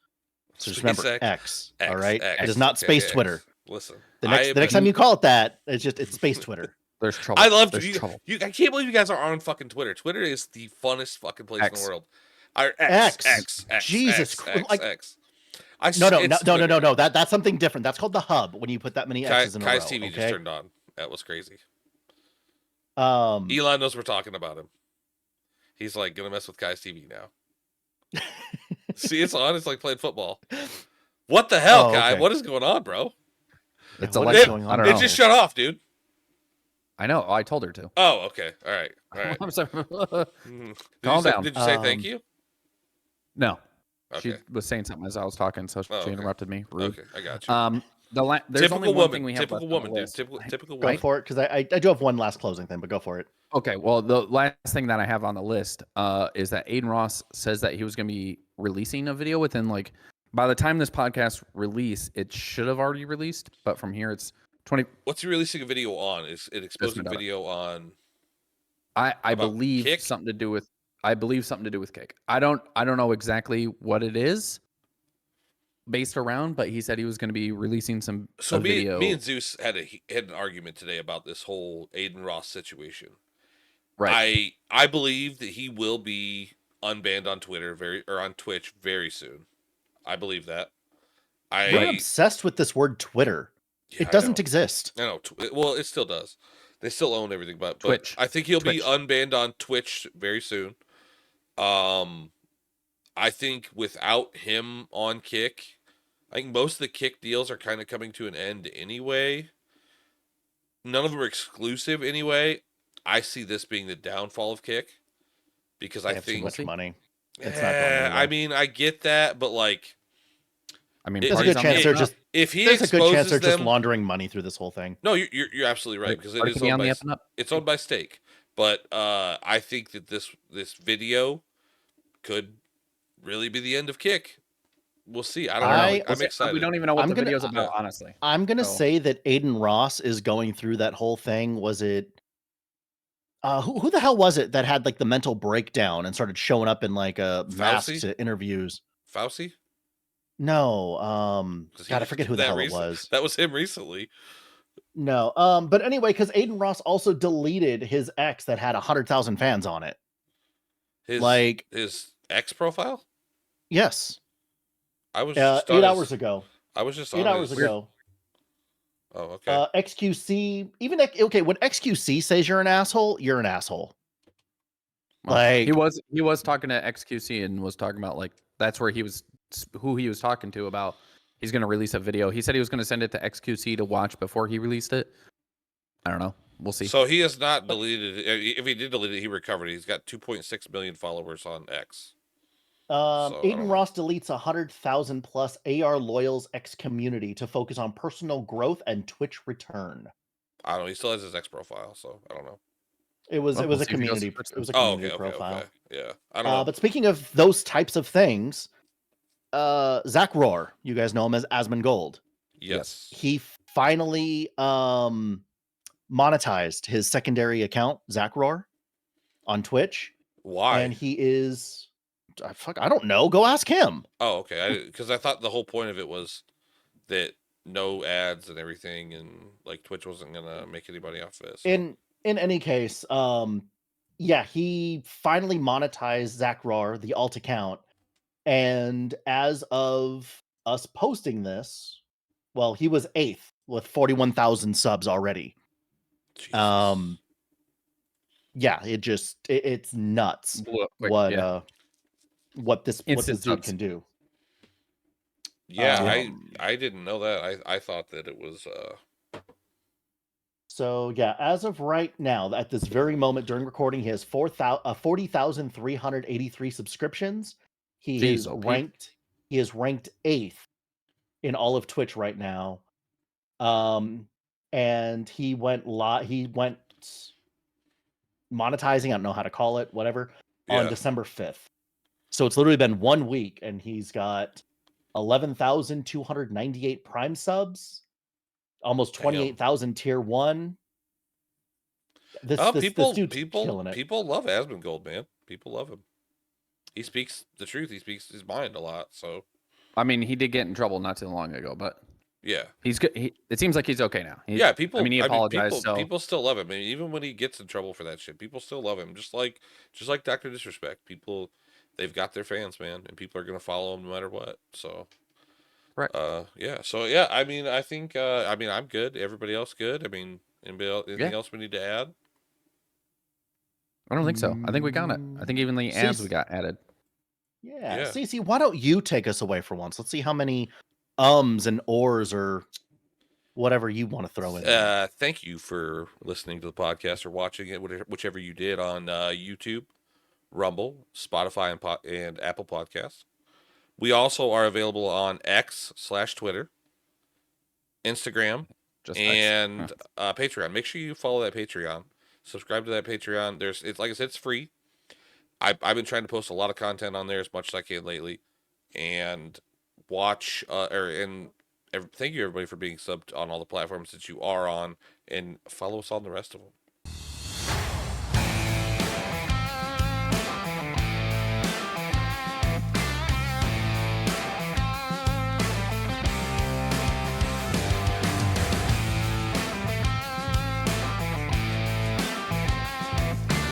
So just remember X. All right, it is not Space Twitter. Listen, the next time you call it that, it's Space Twitter. There's trouble. I love you. I can't believe you guys are on fucking Twitter. Twitter is the funnest fucking place in the world. X. Jesus Christ! X. No. That's something different. That's called the hub. When you put that many X's in a row. Kai's TV just turned on. That was crazy. Elon knows we're talking about him. He's like gonna mess with Kai's TV now. See, it's on. It's like playing football. What the hell, Kai? What is going on, bro? It's going on. I don't know. It just shut off, dude. I know. I told her to. Oh, okay. All right. I'm sorry. Calm down. Did you say thank you? No. Okay. She was saying something as I was talking, so she interrupted me. Rude. Okay, I got you. There's typical only one woman. thing we have Typical woman, dude. Typical woman. Go for it, because I do have one last closing thing, but go for it. Okay, well, the last thing that I have on the list is that Aiden Ross says that he was going to be releasing a video within, like, by the time this podcast release, it should have already released, but from here it's 20. What's he releasing a video on? Is it exposing video on? I believe Kick? Something to do with. I believe something to do with Kick. I don't know exactly what it is based around, but he said he was going to be releasing some video. Me and Zeus had an argument today about this whole Aiden Ross situation. Right. I believe that he will be unbanned on Twitter on Twitch very soon. I believe that. You're obsessed with this word Twitter. Yeah, it doesn't exist. I know. Well, it still does. They still own everything, but Twitch. I think he'll be unbanned on Twitch very soon. I think without him on Kick, I think most of the Kick deals are kind of coming to an end anyway. None of them are exclusive anyway. I see this being the downfall of Kick because I think too much money. It's not going anywhere. I mean, I get that, but like, there's a good chance they're just just laundering money through this whole thing. No, you're absolutely right because it is owned by Stake. But I think that this video could really be the end of Kick. We'll see. I don't know. I'm excited. We don't even know what the video's about, honestly. I'm gonna say that Aiden Ross is going through that whole thing. Was it? Who the hell was it that had like the mental breakdown and started showing up in like a mask to interviews? Fauci? No. God, I forget who the hell it was. That was him recently. No. But anyway, because Aiden Ross also deleted his ex that had 100,000 fans on it. His ex profile? Yes. I was 8 hours ago. I was just 8 hours ago. Oh, okay. XQC, when XQC says you're an asshole, you're an asshole. Well, he was talking to XQC and was talking about like that's who he was talking to about he's going to release a video. He said he was going to send it to XQC to watch before he released it. I don't know. we'll see. So he has not deleted it. If he did delete it, he recovered it. He's got 2.6 million followers on X. So I don't Aiden know. Ross deletes 100,000 plus AR loyals X community to focus on personal growth and Twitch return. I don't know. He still has his X profile, so I don't know. It was Well, we'll a see if he goes community. in person. It was a Oh, community profile. okay. Yeah, I don't know. But speaking of those types of things, Zach Rohr, you guys know him as Asmongold. Yes. He finally monetized his secondary account, Zach Rohr, on Twitch. Why? And he is, I don't know. Go ask him. Oh, okay. Because I thought the whole point of it was that no ads and everything, and like Twitch wasn't gonna make anybody off of it. So. In any case, yeah, he finally monetized Zach Rohr, the alt account, and as of us posting this, well, he was 8th with 41,000 subs already. Jesus. Yeah, it's nuts what this dude can do. Yeah, I didn't know that. I thought that it was So yeah, as of right now, at this very moment during recording, he has 40,383 subscriptions. He is ranked 8th in all of Twitch right now. And he went monetizing, I don't know how to call it, whatever, on December 5th. So it's literally been 1 week and he's got 11,298 Prime subs, almost 28,000 tier 1. This dude's killing it. People love Asmongold, man. People love him. He speaks the truth. He speaks his mind a lot. So, I mean, he did get in trouble not too long ago, but yeah, he's good. It seems like he's okay now. He apologized. People still love him. I mean, even when he gets in trouble for that shit, people still love him. Just like Dr. Disrespect. People, they've got their fans, man, and people are gonna follow him no matter what. So, right. Yeah. So yeah, I mean, I think, I'm good. Everybody else good? I mean, anything else we need to add? I don't think so. I think we got it. I think even the ads we got added. Yeah. Cece, why don't you take us away for once? Let's see how many and ors or whatever you want to throw in there. Thank you for listening to the podcast or watching it, whichever you did on YouTube, Rumble, Spotify, and Apple Podcasts. We also are available on X/Twitter, Instagram, and Patreon. Make sure you follow that Patreon. Subscribe to that Patreon. It's like I said, it's free. I've been trying to post a lot of content on there as much as I can lately, and watch thank you everybody for being subbed on all the platforms that you are on, and follow us on the rest of them.